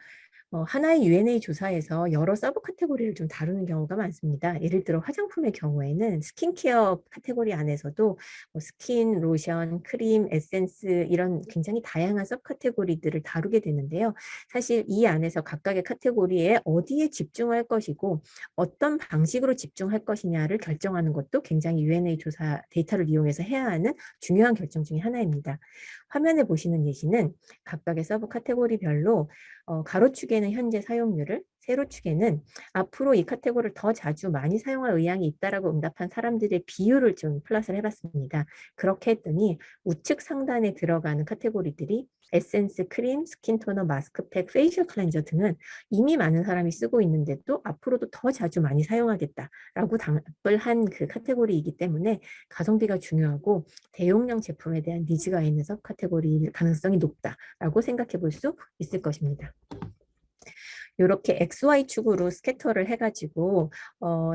하나의 U&A 조사에서 여러 서브 카테고리를 좀 다루는 경우가 많습니다. 예를 들어 화장품의 경우에는 스킨케어 카테고리 안에서도 스킨, 로션, 크림, 에센스 이런 굉장히 다양한 서브 카테고리들을 다루게 되는데요. 사실 이 안에서 각각의 카테고리에 어디에 집중할 것이고 어떤 방식으로 집중할 것이냐를 결정하는 것도 굉장히 U&A 조사 데이터를 이용해서 해야 하는 중요한 결정 중에 하나입니다. 화면에 보시는 예시는 각각의 서브 카테고리별로 가로축에는 현재 사용률을, 세로축에는 앞으로 이 카테고리를 더 자주 많이 사용할 의향이 있다라고 응답한 사람들의 비율을 좀 플러스를 해봤습니다. 그렇게 했더니 우측 상단에 들어가는 카테고리들이 에센스, 크림, 스킨토너, 마스크팩, 페이셜 클렌저 등은 이미 많은 사람이 쓰고 있는데도 앞으로도 더 자주 많이 사용하겠다라고 답을 한 그 카테고리이기 때문에 가성비가 중요하고 대용량 제품에 대한 니즈가 있는 서 카테고리 가능성이 높다라고 생각해 볼 수 있을 것입니다. 이렇게 XY축으로 스캐터를 해가지고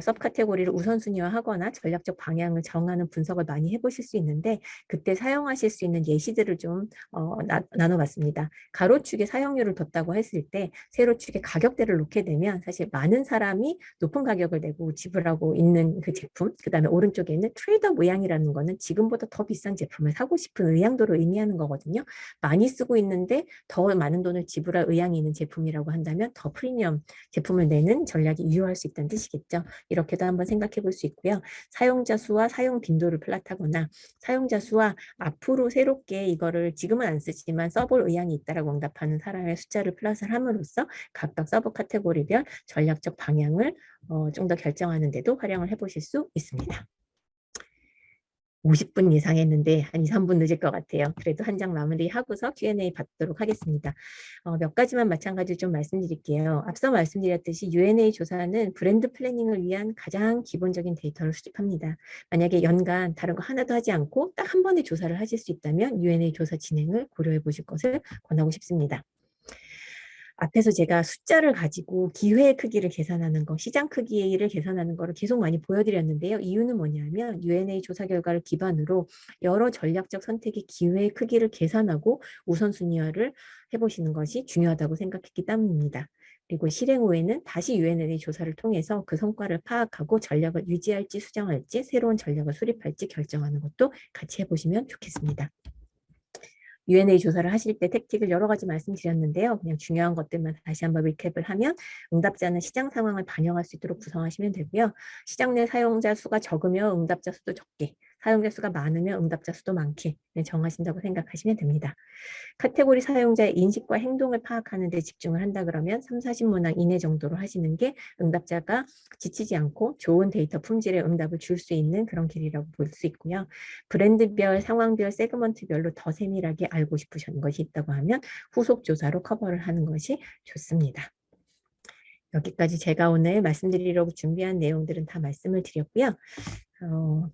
서브 카테고리를 우선순위화하거나 전략적 방향을 정하는 분석을 많이 해보실 수 있는데, 그때 사용하실 수 있는 예시들을 좀 나눠봤습니다. 가로축에 사용률을 뒀다고 했을 때 세로축에 가격대를 놓게 되면 사실 많은 사람이 높은 가격을 내고 지불하고 있는 그 제품, 그 다음에 오른쪽에 있는 트레이더 의향이라는 거는 지금보다 더 비싼 제품을 사고 싶은 의향도를 의미하는 거거든요. 많이 쓰고 있는데 더 많은 돈을 지불할 의향이 있는 제품이라고 한다면 더 프리미엄 제품을 내는 전략이 유효할 수 있다는 뜻이겠죠. 이렇게도 한번 생각해 볼 수 있고요. 사용자 수와 사용 빈도를 플랫하거나 사용자 수와 앞으로 새롭게 이거를 지금은 안 쓰지만 써볼 의향이 있다라고 응답하는 사람의 숫자를 플러스를 함으로써 각각 서브 카테고리별 전략적 방향을 좀 더 결정하는 데도 활용을 해보실 수 있습니다. 50분 예상 했는데 한 2, 3분 늦을 것 같아요. 그래도 한 장 마무리하고서 Q&A 받도록 하겠습니다. 몇 가지만 마찬가지로 좀 말씀드릴게요. 앞서 말씀드렸듯이 U&A 조사는 브랜드 플래닝을 위한 가장 기본적인 데이터를 수집합니다. 만약에 연간 다른 거 하나도 하지 않고 딱 한 번의 조사를 하실 수 있다면 U&A 조사 진행을 고려해 보실 것을 권하고 싶습니다. 앞에서 제가 숫자를 가지고 기회의 크기를 계산하는 거, 시장 크기를 계산하는 거를 계속 많이 보여드렸는데요. 이유는 뭐냐면 U&A 조사 결과를 기반으로 여러 전략적 선택의 기회의 크기를 계산하고 우선순위화를 해보시는 것이 중요하다고 생각했기 때문입니다. 그리고 실행 후에는 다시 U&A 조사를 통해서 그 성과를 파악하고 전략을 유지할지 수정할지 새로운 전략을 수립할지 결정하는 것도 같이 해보시면 좋겠습니다. U&A 조사를 하실 때 택틱을 여러 가지 말씀드렸는데요. 그냥 중요한 것들만 다시 한번 리캡을 하면 응답자는 시장 상황을 반영할 수 있도록 구성하시면 되고요. 시장 내 사용자 수가 적으면 응답자 수도 적게, 사용자 수가 많으면 응답자 수도 많게 정하신다고 생각하시면 됩니다. 카테고리 사용자의 인식과 행동을 파악하는 데 집중을 한다 그러면 3, 40문항 이내 정도로 하시는 게 응답자가 지치지 않고 좋은 데이터 품질의 응답을 줄 수 있는 그런 길이라고 볼 수 있고요. 브랜드별, 상황별, 세그먼트별로 더 세밀하게 알고 싶으신 것이 있다고 하면 후속 조사로 커버를 하는 것이 좋습니다. 여기까지 제가 오늘 말씀드리려고 준비한 내용들은 다 말씀을 드렸고요.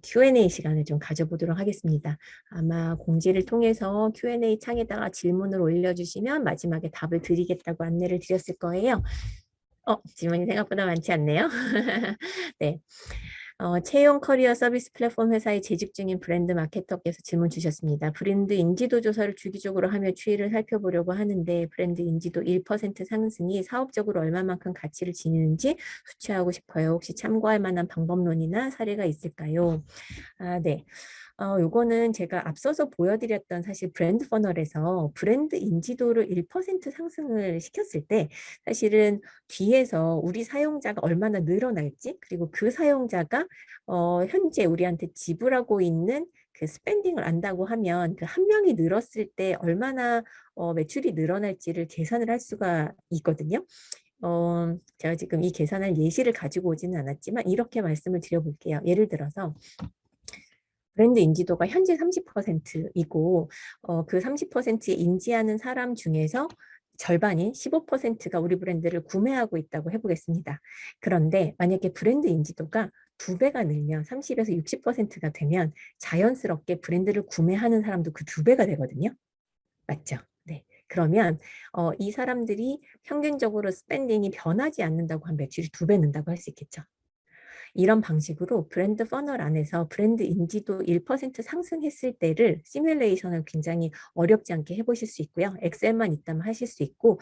Q&A 시간을 좀 가져보도록 하겠습니다. 아마 공지를 통해서 Q&A 창에다가 질문을 올려주시면 마지막에 답을 드리겠다고 안내를 드렸을 거예요. 질문이 생각보다 많지 않네요. 네. 채용 커리어 서비스 플랫폼 회사에 재직 중인 브랜드 마케터께서 질문 주셨습니다. 브랜드 인지도 조사를 주기적으로 하며 추이를 살펴보려고 하는데 브랜드 인지도 1% 상승이 사업적으로 얼마만큼 가치를 지니는지 수치하고 싶어요. 혹시 참고할 만한 방법론이나 사례가 있을까요? 네. 요거는 제가 앞서서 보여드렸던 사실 브랜드 퍼널에서 브랜드 인지도를 1% 상승을 시켰을 때 사실은 뒤에서 우리 사용자가 얼마나 늘어날지 그리고 그 사용자가 현재 우리한테 지불하고 있는 그 스pen딩을 안다고 하면 그 한 명이 늘었을 때 얼마나 매출이 늘어날지를 계산을 할 수가 있거든요. 제가 지금 이 계산할 예시를 가지고 오지는 않았지만 이렇게 말씀을 드려볼게요. 예를 들어서 브랜드 인지도가 현재 30%이고 그 30%에 인지하는 사람 중에서 절반인 15%가 우리 브랜드를 구매하고 있다고 해보겠습니다. 그런데 만약에 브랜드 인지도가 2배가 늘면 30에서 60%가 되면 자연스럽게 브랜드를 구매하는 사람도 그 2배가 되거든요. 맞죠? 네. 그러면 이 사람들이 평균적으로 스pen딩이 변하지 않는다고 한 매출이 2배 는다고 할 수 있겠죠. 이런 방식으로 브랜드 퍼널 안에서 브랜드 인지도 1% 상승했을 때를 시뮬레이션을 굉장히 어렵지 않게 해보실 수 있고요. 엑셀만 있다면 하실 수 있고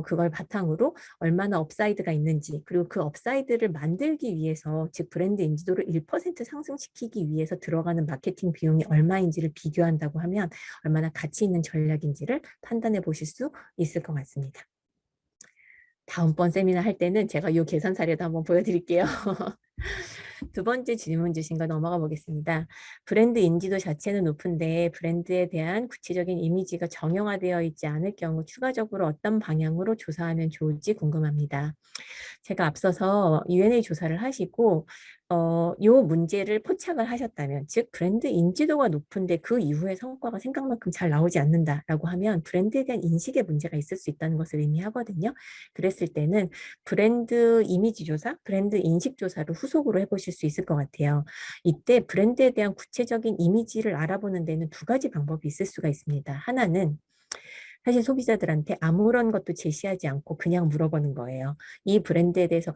그걸 바탕으로 얼마나 업사이드가 있는지 그리고 그 업사이드를 만들기 위해서 즉 브랜드 인지도를 1% 상승시키기 위해서 들어가는 마케팅 비용이 얼마인지를 비교한다고 하면 얼마나 가치 있는 전략인지를 판단해 보실 수 있을 것 같습니다. 다음번 세미나 할 때는 제가 이 계산 사례도 한번 보여드릴게요. 두 번째 질문 주신 거 넘어가 보겠습니다. 브랜드 인지도 자체는 높은데 브랜드에 대한 구체적인 이미지가 정형화되어 있지 않을 경우 추가적으로 어떤 방향으로 조사하면 좋을지 궁금합니다. 제가 앞서서 U&A 조사를 하시고 요 문제를 포착을 하셨다면 즉 브랜드 인지도가 높은데 그 이후의 성과가 생각만큼 잘 나오지 않는다라고 하면 브랜드에 대한 인식에 문제가 있을 수 있다는 것을 의미하거든요. 그랬을 때는 브랜드 이미지 조사, 브랜드 인식 조사를 후속으로 해보실 수 있을 것 같아요. 이때 브랜드에 대한 구체적인 이미지를 알아보는 데는 두 가지 방법이 있을 수가 있습니다. 하나는 사실 소비자들한테 아무런 것도 제시하지 않고 그냥 물어보는 거예요. 이 브랜드에 대해서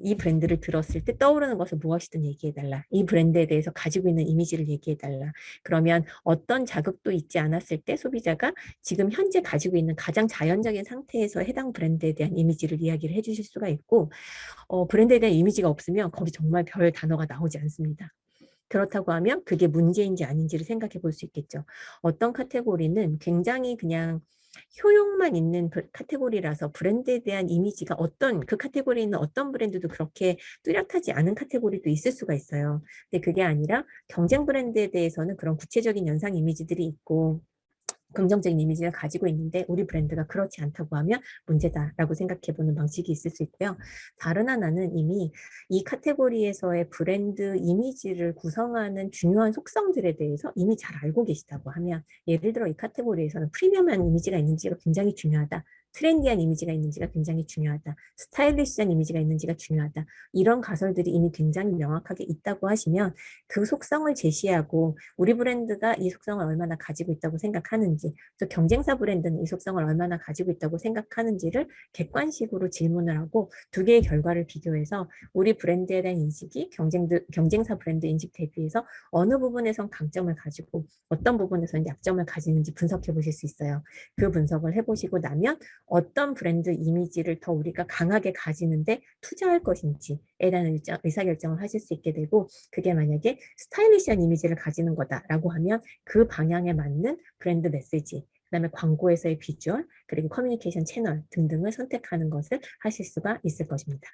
이 브랜드를 들었을 때 떠오르는 것을 무엇이든 얘기해달라. 이 브랜드에 대해서 가지고 있는 이미지를 얘기해달라. 그러면 어떤 자극도 있지 않았을 때 소비자가 지금 현재 가지고 있는 가장 자연적인 상태에서 해당 브랜드에 대한 이미지를 이야기를 해주실 수가 있고 브랜드에 대한 이미지가 없으면 거기 정말 별 단어가 나오지 않습니다. 그렇다고 하면 그게 문제인지 아닌지를 생각해 볼 수 있겠죠. 어떤 카테고리는 굉장히 그냥 효용만 있는 카테고리라서 브랜드에 대한 이미지가 그 카테고리에 있는 어떤 브랜드도 그렇게 뚜렷하지 않은 카테고리도 있을 수가 있어요. 근데 그게 아니라 경쟁 브랜드에 대해서는 그런 구체적인 연상 이미지들이 있고 긍정적인 이미지를 가지고 있는데 우리 브랜드가 그렇지 않다고 하면 문제다라고 생각해보는 방식이 있을 수 있고요. 다른 하나는 이미 이 카테고리에서의 브랜드 이미지를 구성하는 중요한 속성들에 대해서 이미 잘 알고 계시다고 하면 예를 들어 이 카테고리에서는 프리미엄한 이미지가 있는지가 굉장히 중요하다. 트렌디한 이미지가 있는지가 굉장히 중요하다. 스타일리시한 이미지가 있는지가 중요하다. 이런 가설들이 이미 굉장히 명확하게 있다고 하시면 그 속성을 제시하고 우리 브랜드가 이 속성을 얼마나 가지고 있다고 생각하는지 또 경쟁사 브랜드는 이 속성을 얼마나 가지고 있다고 생각하는지를 객관식으로 질문을 하고 두 개의 결과를 비교해서 우리 브랜드에 대한 인식이 경쟁사 브랜드 인식 대비해서 어느 부분에선 강점을 가지고 어떤 부분에서는 약점을 가지는지 분석해 보실 수 있어요. 그 분석을 해보시고 나면 어떤 브랜드 이미지를 더 우리가 강하게 가지는데 투자할 것인지에 대한 의사결정을 하실 수 있게 되고 그게 만약에 스타일리시한 이미지를 가지는 거다라고 하면 그 방향에 맞는 브랜드 메시지, 그다음에 광고에서의 비주얼, 그리고 커뮤니케이션 채널 등등을 선택하는 것을 하실 수가 있을 것입니다.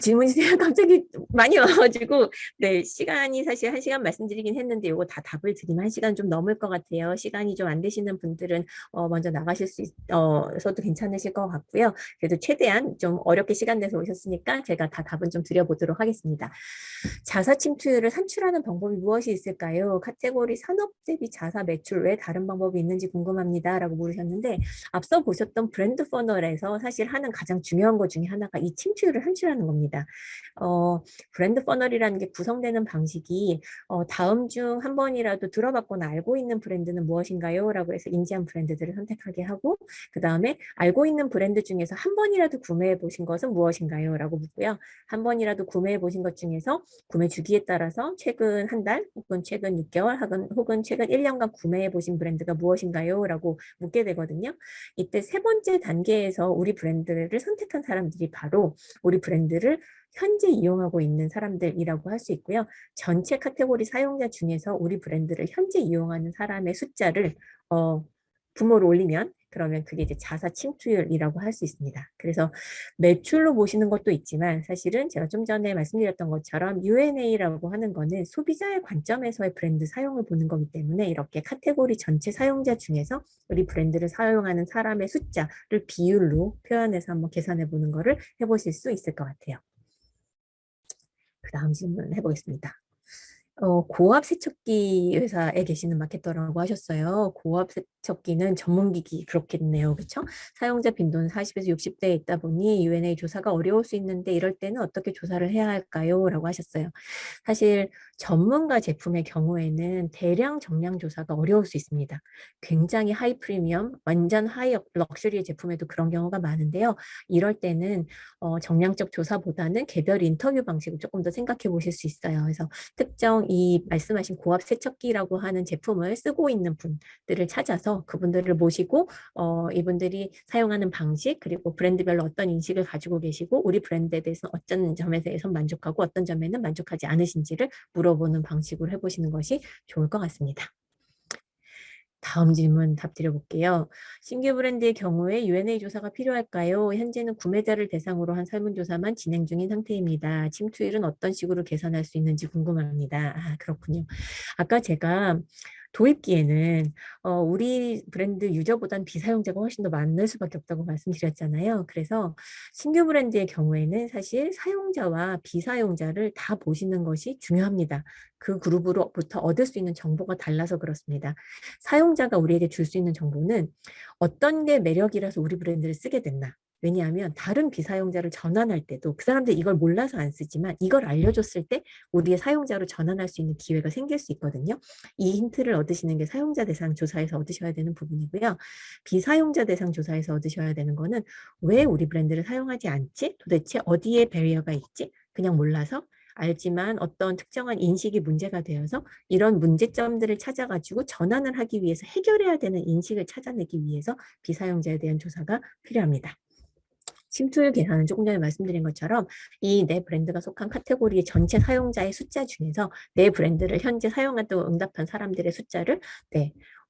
질문이 갑자기 많이 와가지고, 네, 시간이 사실 1시간 말씀드리긴 했는데, 이거 다 답을 드리면 1시간 좀 넘을 것 같아요. 시간이 좀 안 되시는 분들은, 먼저 나가실 서도 괜찮으실 것 같고요. 그래도 최대한 좀 어렵게 시간 내서 오셨으니까 제가 다 답은 좀 드려보도록 하겠습니다. 자사 침투율을 산출하는 방법이 무엇이 있을까요? 카테고리 산업 대비 자사 매출 외에 다른 방법이 있는지 궁금합니다. 라고 물으셨는데, 앞서 보셨던 브랜드 퍼널에서 사실 하는 가장 중요한 것 중에 하나가 이 침투율을 산출하는 하는 겁니다. 브랜드 퍼널이라는 게 구성되는 방식이 다음 중 한 번이라도 들어봤거나 알고 있는 브랜드는 무엇인가요? 라고 해서 인지한 브랜드들을 선택하게 하고 그 다음에 알고 있는 브랜드 중에서 한 번이라도 구매해 보신 것은 무엇인가요? 라고 묻고요. 한 번이라도 구매해 보신 것 중에서 구매 주기에 따라서 최근 한 달 혹은 최근 6개월 혹은 최근 1년간 구매해 보신 브랜드가 무엇인가요? 라고 묻게 되거든요. 이때 세 번째 단계에서 우리 브랜드를 선택한 사람들이 바로 우리 브랜드를 현재 이용하고 있는 사람들이라고 할 수 있고요. 전체 카테고리 사용자 중에서 우리 브랜드를 현재 이용하는 사람의 숫자를 부모로 올리면 그러면 그게 이제 자사 침투율이라고 할 수 있습니다. 그래서 매출로 보시는 것도 있지만 사실은 제가 좀 전에 말씀드렸던 것처럼 UNA라고 하는 거는 소비자의 관점에서의 브랜드 사용을 보는 거기 때문에 이렇게 카테고리 전체 사용자 중에서 우리 브랜드를 사용하는 사람의 숫자를 비율로 표현해서 한번 계산해 보는 거를 해보실 수 있을 것 같아요. 그 다음 질문 해보겠습니다. 고압 세척기 회사에 계시는 마케터라고 하셨어요. 고압 세척기는 전문기기 그렇겠네요. 그렇죠? 사용자 빈도는 40에서 60대에 있다 보니 UNA 조사가 어려울 수 있는데 이럴 때는 어떻게 조사를 해야 할까요? 라고 하셨어요. 사실 전문가 제품의 경우에는 대량 정량 조사가 어려울 수 있습니다. 굉장히 하이 프리미엄, 완전 하이 럭셔리의 제품에도 그런 경우가 많은데요. 이럴 때는 정량적 조사보다는 개별 인터뷰 방식을 조금 더 생각해 보실 수 있어요. 그래서 특정 이 말씀하신 고압 세척기라고 하는 제품을 쓰고 있는 분들을 찾아서 그분들을 모시고 이분들이 사용하는 방식 그리고 브랜드별로 어떤 인식을 가지고 계시고 우리 브랜드에 대해서 어떤 점에 대해서 만족하고 어떤 점에는 만족하지 않으신지를 물어보는 방식으로 해보시는 것이 좋을 것 같습니다. 다음 질문 답 드려볼게요. 신규 브랜드의 경우에 UNA 조사가 필요할까요? 현재는 구매자를 대상으로 한 설문조사만 진행 중인 상태입니다. 침투율은 어떤 식으로 계산할 수 있는지 궁금합니다. 아, 그렇군요. 아까 제가 도입기에는 우리 브랜드 유저보단 비사용자가 훨씬 더 많을 수밖에 없다고 말씀드렸잖아요. 그래서 신규 브랜드의 경우에는 사실 사용자와 비사용자를 다 보시는 것이 중요합니다. 그 그룹으로부터 얻을 수 있는 정보가 달라서 그렇습니다. 사용자가 우리에게 줄 수 있는 정보는 어떤 게 매력이라서 우리 브랜드를 쓰게 됐나. 왜냐하면 다른 비사용자를 전환할 때도 그 사람들이 이걸 몰라서 안 쓰지만 이걸 알려줬을 때 우리의 사용자로 전환할 수 있는 기회가 생길 수 있거든요. 이 힌트를 얻으시는 게 사용자 대상 조사에서 얻으셔야 되는 부분이고요. 비사용자 대상 조사에서 얻으셔야 되는 거는 왜 우리 브랜드를 사용하지 않지? 도대체 어디에 배리어가 있지? 그냥 몰라서 알지만 어떤 특정한 인식이 문제가 되어서 이런 문제점들을 찾아가지고 전환을 하기 위해서 해결해야 되는 인식을 찾아내기 위해서 비사용자에 대한 조사가 필요합니다. 침투율 계산은 조금 전에 말씀드린 것처럼 이 내 브랜드가 속한 카테고리의 전체 사용자의 숫자 중에서 내 브랜드를 현재 사용하고 응답한 사람들의 숫자를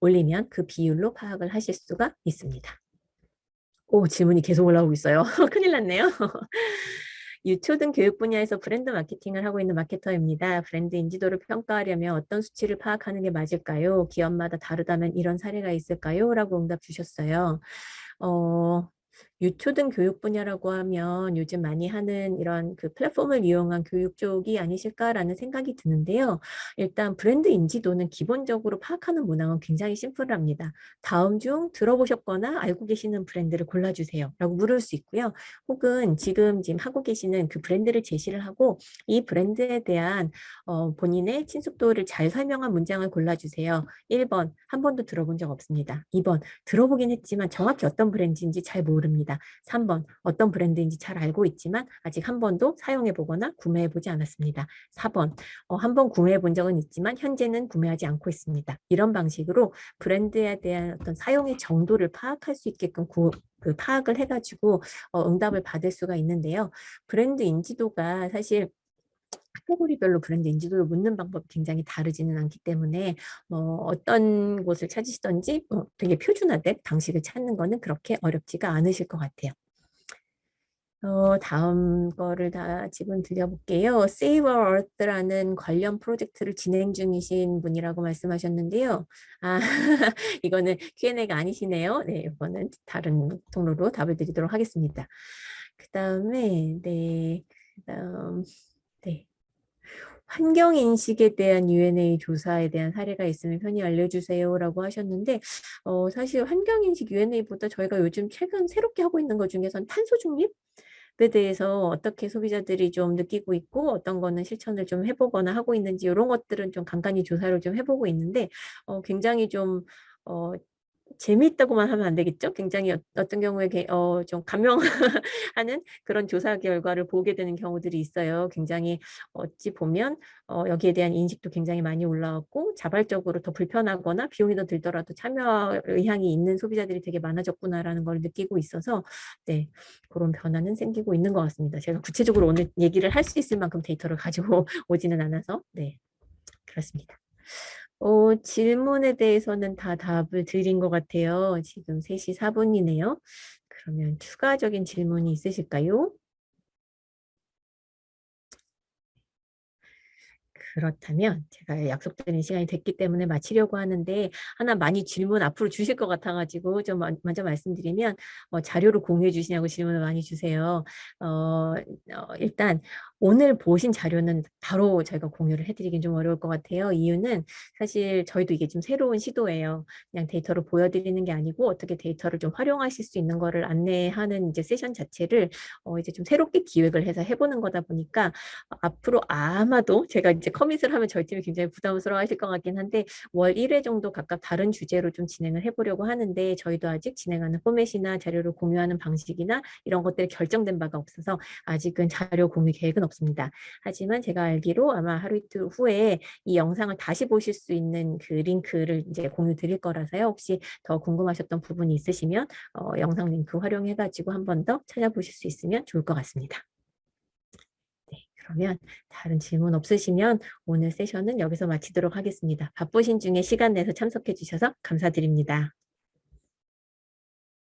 올리면 그 비율로 파악을 하실 수가 있습니다. 오, 질문이 계속 올라오고 있어요. 큰일 났네요. 유초등 교육 분야에서 브랜드 마케팅을 하고 있는 마케터입니다. 브랜드 인지도를 평가하려면 어떤 수치를 파악하는 게 맞을까요? 기업마다 다르다면 이런 사례가 있을까요? 라고 응답 주셨어요. 유초등 교육 분야라고 하면 요즘 많이 하는 이런 그 플랫폼을 이용한 교육 쪽이 아니실까라는 생각이 드는데요. 일단 브랜드 인지도는 기본적으로 파악하는 문항은 굉장히 심플합니다. 다음 중 들어보셨거나 알고 계시는 브랜드를 골라주세요 라고 물을 수 있고요. 혹은 지금 하고 계시는 그 브랜드를 제시를 하고 이 브랜드에 대한 본인의 친숙도를 잘 설명한 문장을 골라주세요. 1번, 한 번도 들어본 적 없습니다. 2번, 들어보긴 했지만 정확히 어떤 브랜드인지 잘 모릅니다. 3번, 어떤 브랜드인지 잘 알고 있지만 아직 한 번도 사용해보거나 구매해보지 않았습니다. 4번, 한 번 구매해본 적은 있지만 현재는 구매하지 않고 있습니다. 이런 방식으로 브랜드에 대한 어떤 사용의 정도를 파악할 수 있게끔 그 파악을 해가지고 응답을 받을 수가 있는데요. 브랜드 인지도가 사실 카테고리별로 브랜드 인지도를 묻는 방법이 굉장히 다르지는 않기 때문에 어떤 곳을 찾으시던지 되게 표준화된 방식을 찾는 거는 그렇게 어렵지가 않으실 것 같아요. 다음 거를 다 지금 들려볼게요. Save Our Earth라는 관련 프로젝트를 진행 중이신 분이라고 말씀하셨는데요. 아, 이거는 Q&A가 아니시네요. 네, 이거는 다른 통로로 답을 드리도록 하겠습니다. 그 다음에, 네, 그 다음, 네. 환경인식에 대한 UNA 조사에 대한 사례가 있으면 편히 알려주세요라고 하셨는데 사실 환경인식 UNA보다 저희가 요즘 최근 새롭게 하고 있는 것 중에선 탄소 중립? 대해서 어떻게 소비자들이 좀 느끼고 있고 어떤 거는 실천을 좀 해보거나 하고 있는지 이런 것들은 좀 간간히 조사를 좀 해보고 있는데 굉장히 좀 어, 재미있다고만 하면 안 되겠죠? 굉장히 어떤 경우에 좀 감명하는 그런 조사 결과를 보게 되는 경우들이 있어요. 굉장히 어찌 보면 여기에 대한 인식도 굉장히 많이 올라왔고 자발적으로 더 불편하거나 비용이 더 들더라도 참여 의향이 있는 소비자들이 되게 많아졌구나라는 걸 느끼고 있어서 네, 그런 변화는 생기고 있는 것 같습니다. 제가 구체적으로 오늘 얘기를 할 수 있을 만큼 데이터를 가지고 오지는 않아서 네, 그렇습니다. 질문에 대해서는 다 답을 드린 것 같아요. 지금 3시 4분이네요. 그러면 추가적인 질문이 있으실까요? 그렇다면 제가 약속드린 시간이 됐기 때문에 마치려고 하는데 하나 많이 질문 앞으로 주실 것 같아가지고 좀 먼저 말씀드리면 자료를 공유해 주시냐고 질문을 많이 주세요. 일단 오늘 보신 자료는 바로 저희가 공유를 해드리긴 좀 어려울 것 같아요. 이유는 사실 저희도 이게 좀 새로운 시도예요. 그냥 데이터를 보여드리는 게 아니고 어떻게 데이터를 좀 활용하실 수 있는 거를 안내하는 이제 세션 자체를 이제 좀 새롭게 기획을 해서 해보는 거다 보니까 앞으로 아마도 제가 이제 커밋을 하면 저희 팀이 굉장히 부담스러워 하실 것 같긴 한데 월 1회 정도 각각 다른 주제로 좀 진행을 해보려고 하는데 저희도 아직 진행하는 포맷이나 자료를 공유하는 방식이나 이런 것들이 결정된 바가 없어서 아직은 자료 공유 계획은 없습니다. 하지만 제가 알기로 아마 하루 이틀 후에 이 영상을 다시 보실 수 있는 그 링크를 이제 공유 드릴 거라서요. 혹시 더 궁금하셨던 부분이 있으시면 영상 링크 활용해가지고 한 번 더 찾아보실 수 있으면 좋을 것 같습니다. 네, 그러면 다른 질문 없으시면 오늘 세션은 여기서 마치도록 하겠습니다. 바쁘신 중에 시간 내서 참석해 주셔서 감사드립니다.